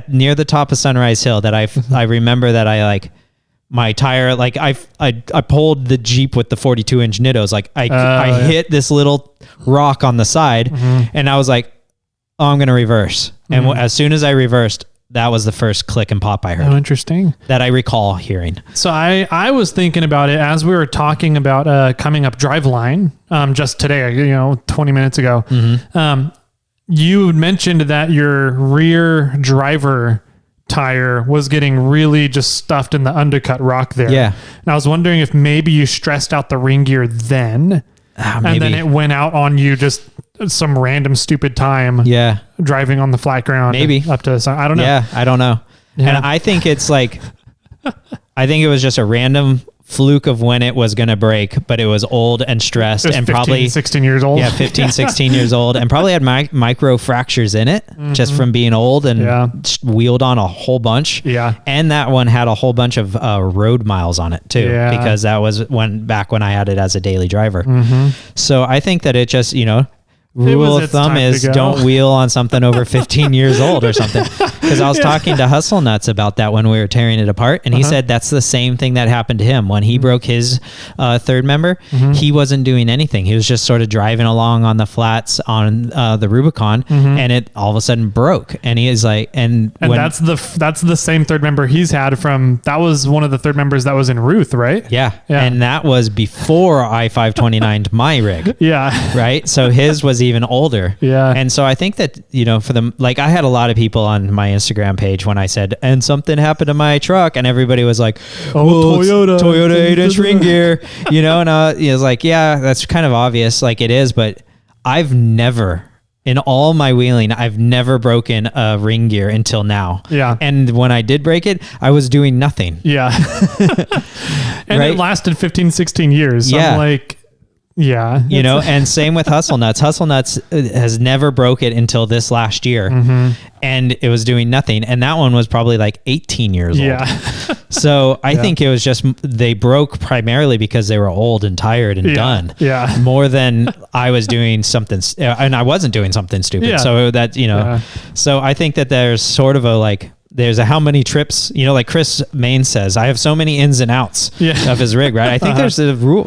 near the top of Sunrise Hill that I remember that I like, my tire, like I pulled the Jeep with the 42-inch Nittos. Like I hit this little rock on the side, and I was like, oh, I'm going to reverse. And as soon as I reversed, that was the first click and pop I heard. Oh, interesting. That I recall hearing. So I was thinking about it as we were talking about coming up Driveline just today, 20 minutes ago. You mentioned that your rear driver tire was getting really just stuffed in the undercut rock there. Yeah. And I was wondering if maybe you stressed out the ring gear then, and then it went out on you just some random stupid time. Yeah. Driving on the flat ground. Maybe. Up to the sun. I don't know. Yeah, I don't know. Yeah. And I think it's like, I think it was just a random fluke of when it was going to break, but it was old and stressed and 15, probably 16 years old. Yeah, 15, 16 years old, and probably had micro fractures in it just from being old and wheeled on a whole bunch. Yeah. And that one had a whole bunch of road miles on it too, because that was back when I had it as a daily driver. So I think that it just, rule of thumb is don't wheel on something over 15 years old or something. Because I was talking to Hustle Nuts about that when we were tearing it apart. And he said that's the same thing that happened to him. When he broke his third member, he wasn't doing anything. He was just sort of driving along on the flats on the Rubicon, and it all of a sudden broke. And he is like, and that's the same third member he's had that was one of the third members that was in Ruth, right? Yeah. And that was before I 529'd my rig. Yeah. Right. So his was even older. Yeah. And so I think that, for them, like I had a lot of people on my Instagram page when I said, and something happened to my truck, and everybody was like, Toyota 8-inch ring gear, and I was like, yeah, that's kind of obvious. Like it is, but I've never, in all my wheeling, I've never broken a ring gear until now. Yeah. And when I did break it, I was doing nothing. Yeah. And it lasted 15, 16 years. So I'm like, yeah. And same with Hustle Nuts. Hustle Nuts has never broke it until this last year. And it was doing nothing. And that one was probably like 18 years old. Yeah. So I think it was just, they broke primarily because they were old and tired and done. Yeah. More than I was doing something, and I wasn't doing something stupid. Yeah. So that, so I think that there's sort of there's how many trips, like Chris Main says, I have so many ins and outs of his rig, right? I think there's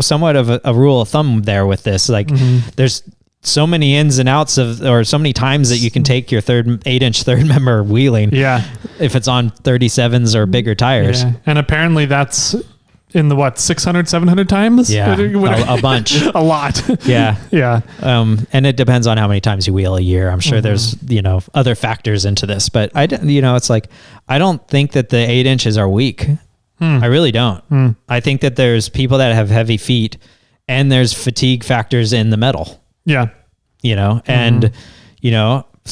somewhat of a rule of thumb there with this. Like there's so many ins and outs or so many times that you can take your 8-inch third member wheeling. Yeah. If it's on 37s or bigger tires. Yeah. And apparently that's in the 600, 700 times? Yeah. A bunch. A lot. Yeah. Yeah. And it depends on how many times you wheel a year. I'm sure there's, other factors into this, but it's like, I don't think that the 8 inches are weak. I really don't. I think that there's people that have heavy feet and there's fatigue factors in the metal. Yeah. And,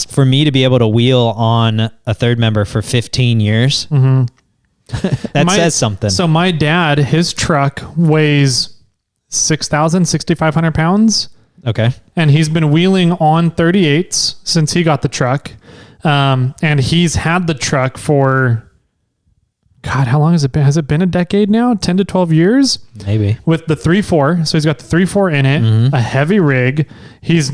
for me to be able to wheel on a third member for 15 years, that says something. So my dad, his truck weighs 6,500 pounds. Okay. And he's been wheeling on 38s since he got the truck. And he's had the truck for, God, how long has it been? Has it been a decade now? 10 to 12 years? Maybe. With the 3.4. So he's got the 3.4 in it, a heavy rig. He's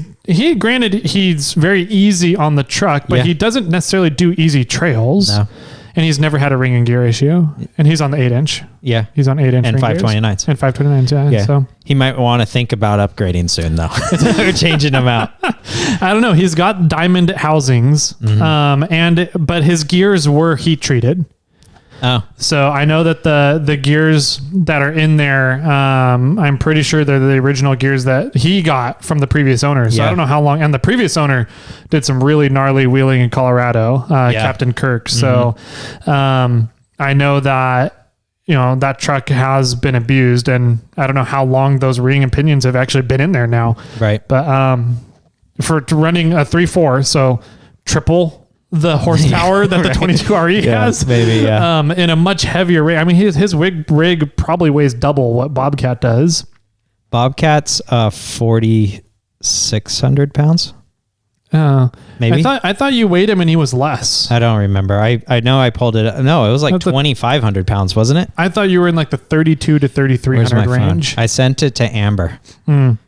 very easy on the truck, but he doesn't necessarily do easy trails. No. And he's never had a ring and gear issue. And he's on the 8-inch. Yeah. He's on 8-inch and 529s. And 529s, yeah. So he might want to think about upgrading soon, though. Or changing them out. I don't know. He's got diamond housings, but his gears were heat treated. Oh, so I know that the gears that are in there, I'm pretty sure they're the original gears that he got from the previous owner. So I don't know how long. And the previous owner did some really gnarly wheeling in Colorado, Captain Kirk. So I know that, that truck has been abused, and I don't know how long those ring and pinions have actually been in there now. Right. But for running a 3.4, so triple the horsepower that the 22RE has, maybe, in a much heavier rig. I mean, his rig probably weighs double what Bobcat does. Bobcat's 4,600 pounds. Maybe. I thought you weighed him and he was less. I don't remember. I know I pulled it. No, it was like 2,500 pounds, wasn't it? I thought you were in like the 32 to 3,300 range. I sent it to Amber.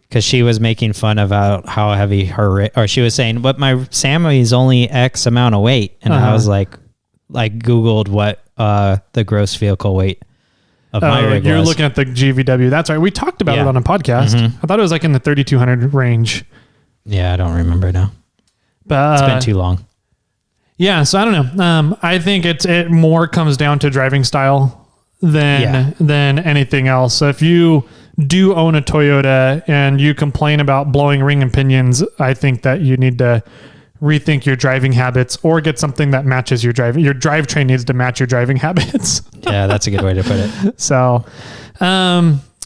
Because she was making fun about how heavy or she was saying, but my Sammy is only X amount of weight. And I was like Googled what the gross vehicle weight of my rig was. You're looking at the GVW. That's right. We talked about it on a podcast. I thought it was like in the 3,200 range. Yeah, I don't remember now. But it's been too long. Yeah, so I don't know. I think it more comes down to driving style than anything else. So if you do own a Toyota and you complain about blowing ring and pinions, I think that you need to rethink your driving habits or get something that matches your driving. Your drivetrain needs to match your driving habits. Yeah, that's a good way to put it. So,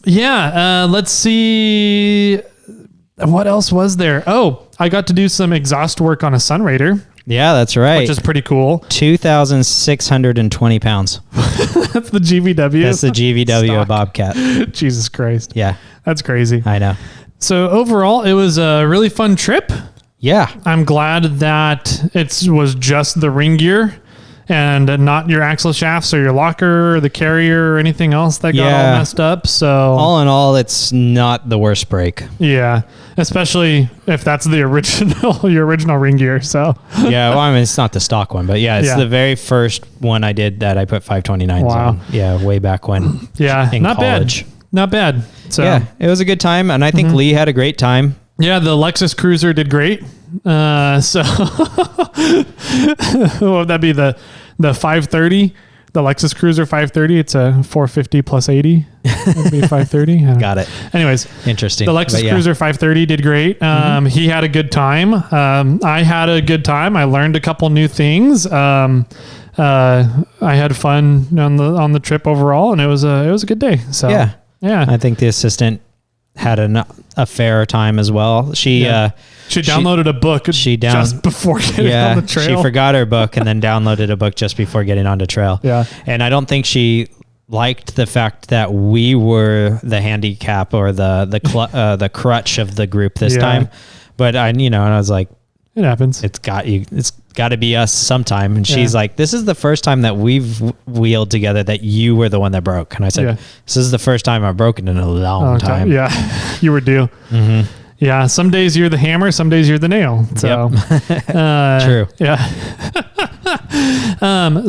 let's see. What else was there? Oh, I got to do some exhaust work on a Sunraider. Yeah, that's right. Which is pretty cool. 2,620 pounds. That's the GVW. That's the GVW Bobcat. Jesus Christ. Yeah. That's crazy. I know. So overall, it was a really fun trip. Yeah. I'm glad that it was just the ring gear and not your axle shafts or your locker or the carrier or anything else that got all messed up. So all in all, it's not the worst break. Yeah. Especially if that's the your original ring gear. So yeah, well, I mean, it's not the stock one, but it's the very first one I did that I put 529s on. Yeah. Way back when. Yeah. In college. Not bad. So yeah, it was a good time. And I think Lee had a great time. Yeah. The Lexus Cruiser did great. So what would that be? The 530, the Lexus Cruiser 530. It's a 450 plus 80. That'd be 530. Got it. Anyways, interesting. The Lexus Cruiser 530 did great. He had a good time. I had a good time. I learned a couple new things. I had fun on the trip overall, and it was a good day. So yeah. I think the assistant had a fair time as well. She downloaded a book just before getting on the trail. She forgot her book and then downloaded a book just before getting onto trail. Yeah. And I don't think she liked the fact that we were the handicap or the crutch of the group this time. But I was like, it happens. It's got to be us sometime. And she's like, this is the first time that we've wheeled together that you were the one that broke. And I said, this is the first time I've broken in a long time. Yeah. You were due. Yeah. Some days you're the hammer. Some days you're the nail. So true. Yeah.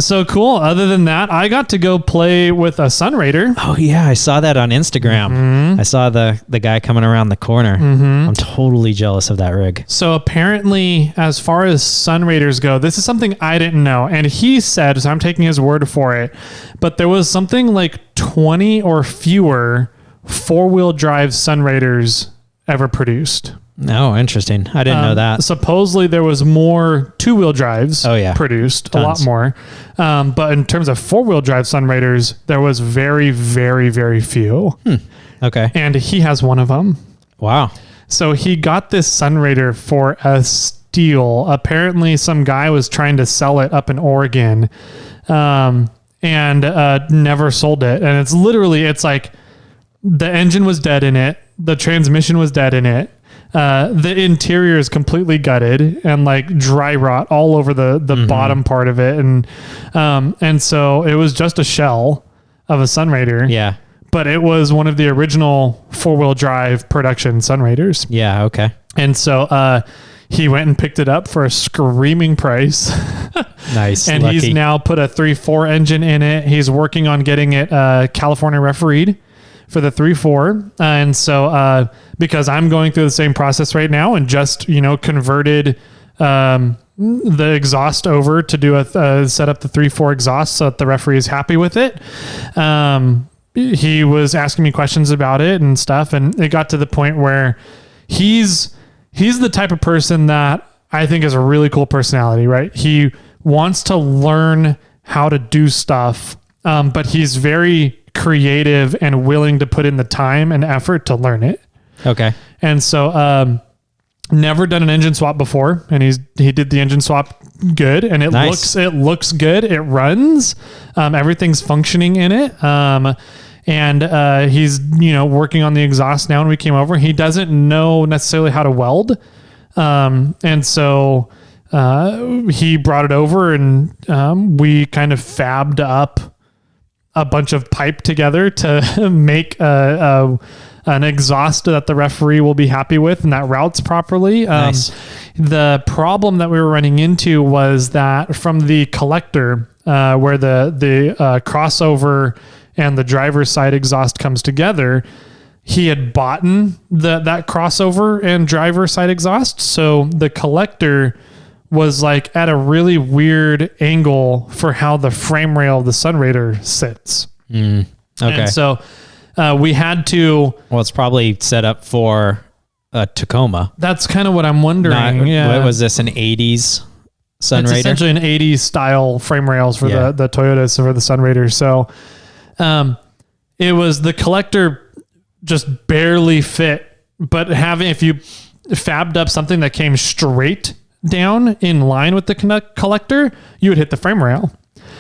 So cool. Other than that, I got to go play with a Sunraider. Oh yeah. I saw that on Instagram. I saw the guy coming around the corner. I'm totally jealous of that rig. So apparently, as far as Sunraiders go, this is something I didn't know. And he said, so I'm taking his word for it, but there was something like 20 or fewer 4-wheel drive Sunraiders ever produced. Oh, interesting. I didn't know that. Supposedly there was more 2-wheel drives produced, Tons. a lot more. But in terms of 4-wheel drive Sunraiders, there was very, very, very few. Okay. And he has one of them. Wow. So he got this Sunraider for a steal. Apparently some guy was trying to sell it up in Oregon and never sold it. And it's like the engine was dead in it. The transmission was dead in it. the interior is completely gutted and like dry rot all over the bottom part of it. And so it was just a shell of a Sunraider. Yeah. But it was one of the original 4-wheel drive production Sunraiders. Yeah. Okay. And so, he went and picked it up for a screaming price. Nice. And Lucky. he's now put a 3.4 engine in it. He's working on getting it California refereed for the 3.4. And so because I'm going through the same process right now and just, converted the exhaust over to do set up the 3.4 exhaust so that the referee is happy with it. He was asking me questions about it and stuff. And it got to the point where he's the type of person that I think is a really cool personality, right? He wants to learn how to do stuff, but he's very creative and willing to put in the time and effort to learn it. Okay. And so, never done an engine swap before, and he did the engine swap good, and it looks good. It runs, everything's functioning in it. And he's, working on the exhaust now. And we came over, he doesn't know necessarily how to weld. And so, he brought it over and, we kind of fabbed up a bunch of pipe together to make, an exhaust that the referee will be happy with and that routes properly. Nice. The problem that we were running into was that from the collector, where the crossover and the driver's side exhaust comes together, he had bought that crossover and driver's side exhaust. So the collector was like at a really weird angle for how the frame rail of the Sunraider sits. Okay. And so we had to... Well, it's probably set up for a Tacoma. That's kind of what I'm wondering. What was this, an 80s Sunraider? It's essentially an 80s style frame rails for the Toyotas for the Sunraider. So it was the collector just barely fit, but if you fabbed up something that came straight down in line with the collector, you would hit the frame rail.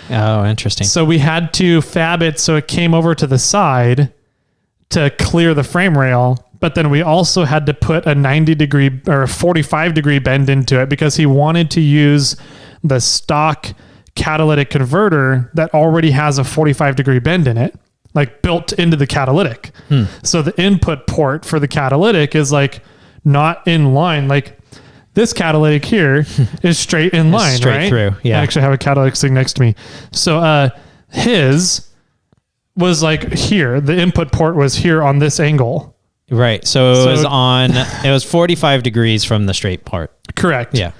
Oh, interesting. So we had to fab it so it came over to the side to clear the frame rail. But then we also had to put a 90 degree or a 45 degree bend into it because he wanted to use the stock catalytic converter that already has a 45 degree bend in it, like built into the catalytic. So the input port for the catalytic is like not in line. Like this catalytic here is straight in line, straight right? through. Yeah. I actually have a catalytic sitting next to me. So his was like here. The input port was here on this angle. Right. So it was 45 degrees from the straight part. Correct. Yeah.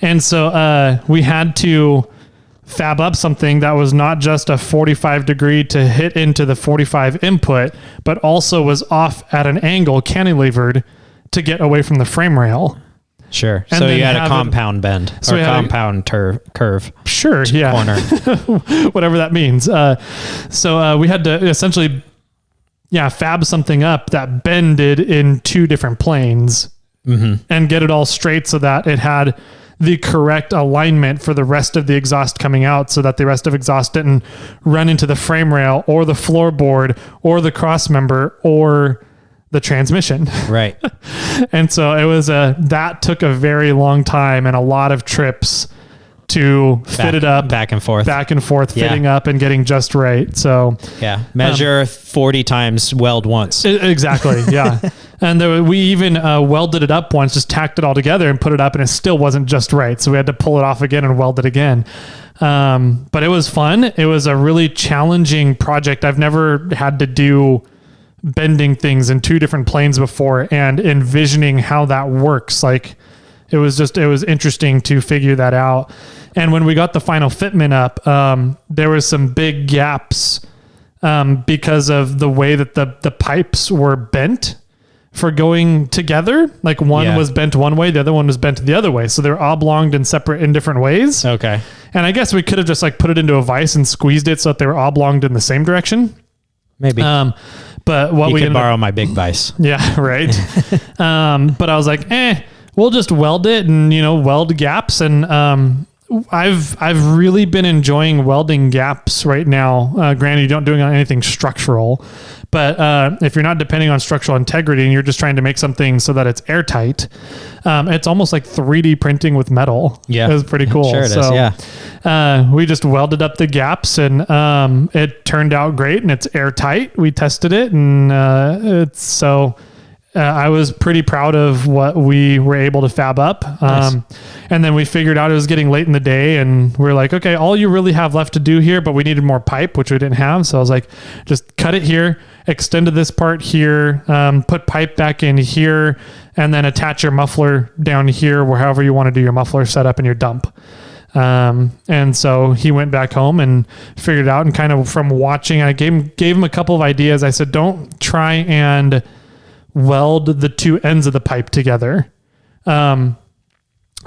And so we had to fab up something that was not just a 45 degree to hit into the 45 input, but also was off at an angle, cantilevered to get away from the frame rail. Sure. And so then you had a compound bend or compound curve. Sure. Yeah. Corner. Whatever that means. So we had to essentially, fab something up that bended in two different planes and get it all straight so that it had the correct alignment for the rest of the exhaust coming out so that the rest of exhaust didn't run into the frame rail or the floorboard or the cross member or the transmission. Right. And so it was that took a very long time and a lot of trips to fit it up back and forth, fitting up and getting just right. So measure 40 times, weld once. Exactly. Yeah. And we even welded it up once, just tacked it all together and put it up, and it still wasn't just right. So we had to pull it off again and weld it again. But it was fun. It was a really challenging project. I've never had to do bending things in two different planes before and envisioning how that works. Like it was interesting to figure that out. And when we got the final fitment up, there was some big gaps because of the way that the pipes were bent for going together. Like one was bent one way, the other one was bent the other way. So they're oblonged and separate in different ways. Okay. And I guess we could have just like put it into a vise and squeezed it so that they were oblonged in the same direction. Maybe. But what we could borrow my big vise. Yeah, right. But I was like, we'll just weld it and, weld gaps. And I've really been enjoying welding gaps right now. Granted, you don't doing anything structural, but if you're not depending on structural integrity and you're just trying to make something so that it's airtight, it's almost like 3D printing with metal. Yeah, it's pretty cool. Sure, it is. Yeah. We just welded up the gaps, and it turned out great, and it's airtight. We tested it, and it's so. I was pretty proud of what we were able to fab up. Nice. And then we figured out it was getting late in the day, and we're like, okay, all you really have left to do here, but we needed more pipe, which we didn't have. So I was like, just cut it here, extend to this part here, put pipe back in here, and then attach your muffler down here, where however you want to do your muffler setup in your dump. And so he went back home and figured it out, and kind of from watching, I gave him a couple of ideas. I said, don't try and weld the two ends of the pipe together.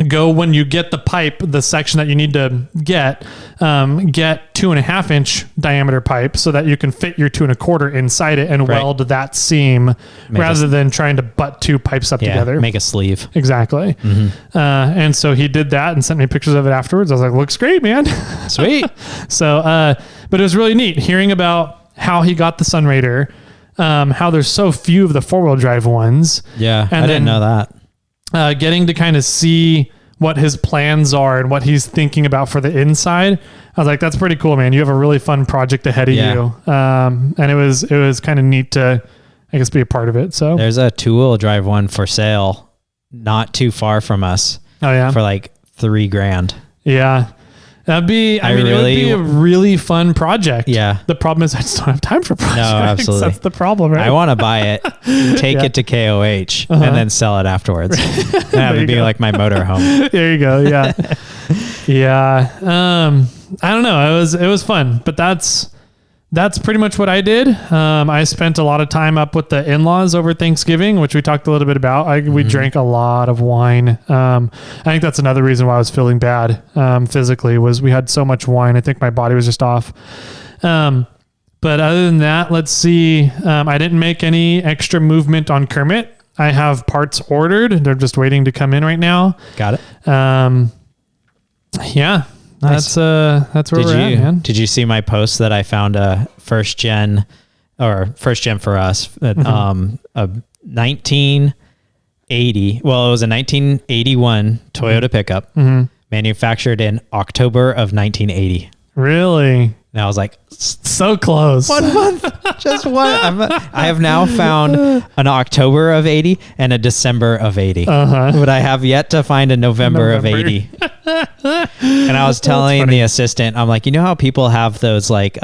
Go when you get the pipe, the section that you need to get 2.5 inch diameter pipe so that you can fit your 2 1/4 inside it and weld that seam rather than trying to butt two pipes up together. Make a sleeve. Exactly. Mm-hmm. And so he did that and sent me pictures of it afterwards. I was like, looks great, man. Sweet. So, but it was really neat hearing about how he got the Sunraider, how there's so few of the 4-wheel drive ones. Yeah. And I didn't know that. Getting to kind of see what his plans are and what he's thinking about for the inside. I was like, that's pretty cool, man. You have a really fun project ahead of you. And it was kind of neat to, I guess, be a part of it. So there's a 2-wheel drive one for sale, not too far from us. Oh yeah. For like $3,000. Yeah. That'd be, it would be a really fun project. Yeah. The problem is I just don't have time for projects. No, absolutely. That's the problem, right? I want to buy it, take it to KOH, and then sell it afterwards. That would be like my motorhome. There you go. Yeah. Yeah. I don't know. It was fun, but that's pretty much what I did. I spent a lot of time up with the in-laws over Thanksgiving, which we talked a little bit about. We drank a lot of wine. I think that's another reason why I was feeling bad physically, was we had so much wine. I think my body was just off. But other than that, let's see. I didn't make any extra movement on Kermit. I have parts ordered. They're just waiting to come in right now. Got it. Yeah. Nice. That's where we're at, man. Did you see my post that I found a first gen for us, a 1980. Well, it was a 1981 Toyota pickup, manufactured in October of 1980. Really? And I was like, so close. 1 month, just one. I have now found an October of 80 and a December of 80, but I have yet to find a November. Of 80. And I was telling the assistant, I'm like, you know how people have those like,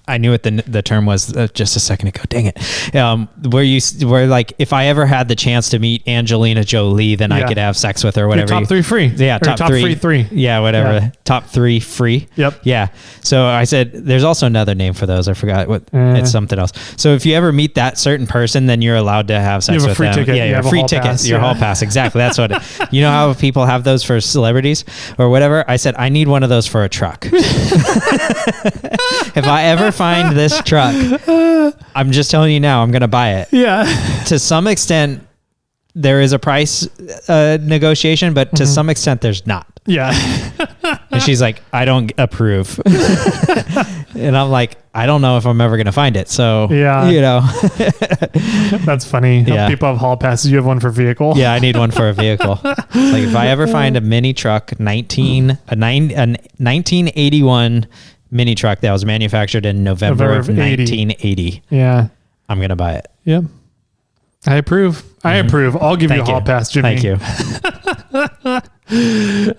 I knew what the term was just a second ago. Dang it. Where like, if I ever had the chance to meet Angelina Jolie, then I could have sex with her, whatever. Top 3 free. Yeah. Top three. Yeah. Whatever. Yeah. Top 3 free. Yep. Yeah. So I said, there's also another name for those. I forgot what it's something else. So if you ever meet that certain person, then you're allowed to have sex with them. Ticket. Yeah. You have a free ticket. Your hall pass. Exactly. That's what you know how people have those for celebrities or whatever. I said, I need one of those for a truck. If I ever find this truck, I'm just telling you now, I'm going to buy it. Yeah. To some extent, there is a price negotiation, but to some extent, there's not. Yeah. And she's like, I don't approve. And I'm like, I don't know if I'm ever going to find it. So, you know. That's funny. Yeah. People have hall passes. You have one for vehicle. Yeah, I need one for a vehicle. Like if I ever find a mini truck, a 1981 mini truck that was manufactured in November of 1980. Yeah. I'm going to buy it. Yep. I approve. I approve. I'll give you a hall pass, Jimmy. Thank you.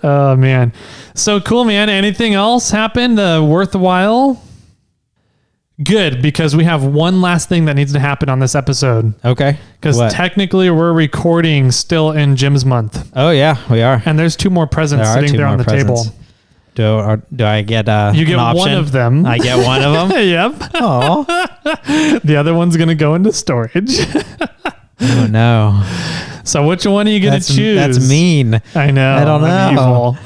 Oh, man. So cool, man. Anything else happened worthwhile? Good, because we have one last thing that needs to happen on this episode. Okay. Because technically we're recording still in Jim's month. Oh, yeah, we are. And there's 2 more presents sitting there on the table. Do I get you get an one of them. I get one of them? Yep. Oh. The other one's going to go into storage. Oh, no. So which one are you going to choose? That's mean. I know. I don't know.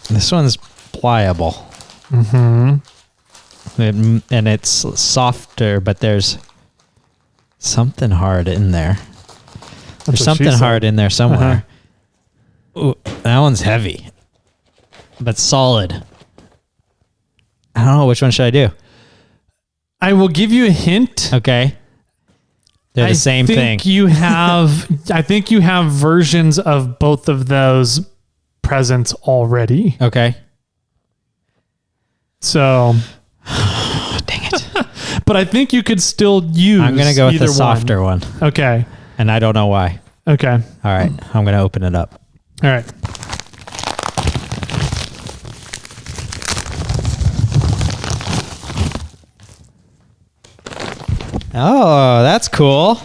This one's pliable. Mm-hmm. And it's softer, but there's something hard in there. There's something hard in there somewhere. Ooh, that one's heavy, but solid. I don't know. Which one should I do? I will give you a hint. Okay. They're the same thing. I think you have versions of both of those presents already. Okay. So. Dang it. But I think you could still use I'm going to go with the softer one. Okay. And I don't know why. Okay. All right. I'm going to open it up. All right. Oh, that's cool.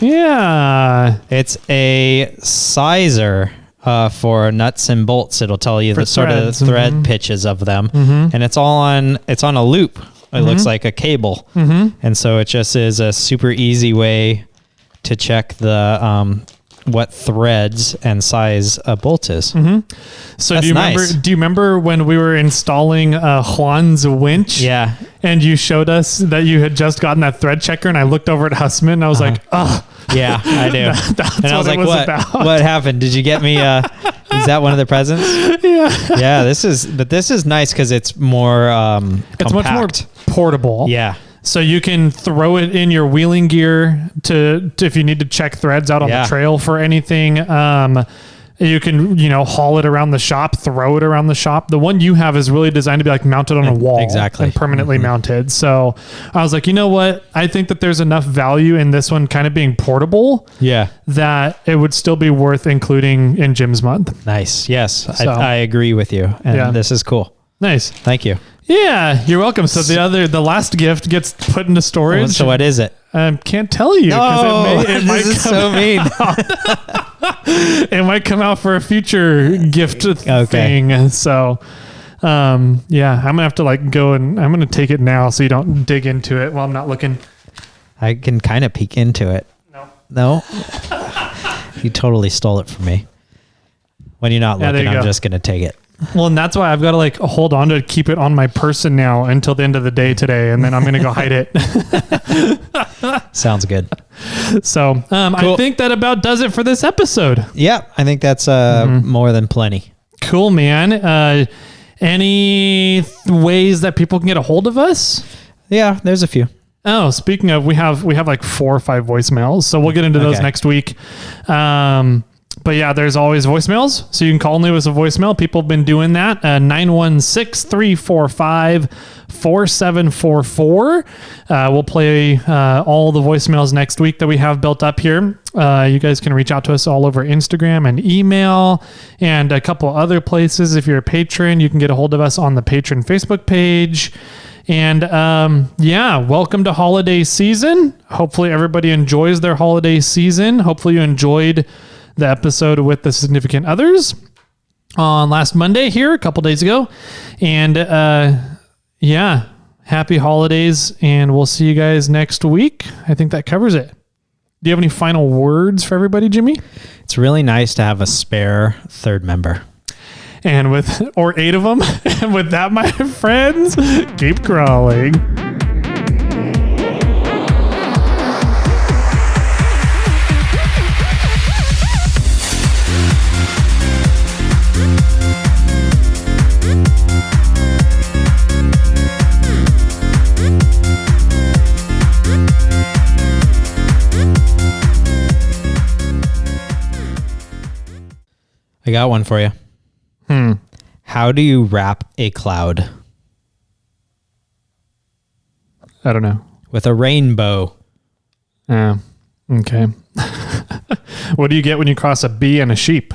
Yeah. It's a sizer for nuts and bolts. It'll tell you the sort of thread pitches of them. And it's on a loop. It looks like a cable. And so it just is a super easy way to check the what threads and size a bolt is. So do you remember when we were installing Juan's winch? Yeah. And you showed us that you had just gotten that thread checker, and I looked over at Hussman and I was like, oh. Yeah, I do. That's and I was like, what? About. What happened? Did you get me is that one of the presents? Yeah. Yeah, this is nice because it's more it's much more portable. Yeah. So you can throw it in your wheeling gear to if you need to check threads out on the trail for anything. You can, haul it around the shop, throw it around the shop. The one you have is really designed to be like mounted on a wall. Exactly. And permanently mounted. So I was like, you know what? I think that there's enough value in this one kind of being portable. Yeah. That it would still be worth including in Jim's month. Nice. Yes. So, I agree with you. And this is cool. Nice. Thank you. Yeah, you're welcome. So the last gift gets put into storage. So what is it? Can't tell you. No, this is so mean. It might come out for a future gift thing. So, I'm gonna have to go and I'm gonna take it now so you don't dig into it while I'm not looking. I can kind of peek into it. No. You totally stole it from me. When you're not looking, I'm just gonna take it. Well, and that's why I've got to hold on to keep it on my person now until the end of the day today, and then I'm going to go hide it. Sounds good. So cool. I think that about does it for this episode. Yeah, I think that's more than plenty. Cool, man. Any ways that people can get a hold of us? Yeah, there's a few. Oh, speaking of, we have 4 or 5 voicemails, so we'll get into those next week. But yeah, there's always voicemails. So you can call and leave us a voicemail. People have been doing that. 916-345-4744. We'll play all the voicemails next week that we have built up here. You guys can reach out to us all over Instagram and email and a couple other places. If you're a patron, you can get a hold of us on the Patron Facebook page. And welcome to holiday season. Hopefully everybody enjoys their holiday season. Hopefully you enjoyed the episode with the significant others on last Monday here a couple days ago. And happy holidays, and we'll see you guys next week. I think that covers it. Do you have any final words for everybody, Jimmy? It's really nice to have a spare third member. And or 8 of them. And with that, my friends, keep crawling. I got one for you. How do you wrap a cloud? I don't know. With a rainbow. Okay. What do you get when you cross a bee and a sheep?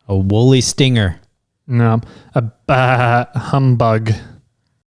A woolly stinger. No, a humbug.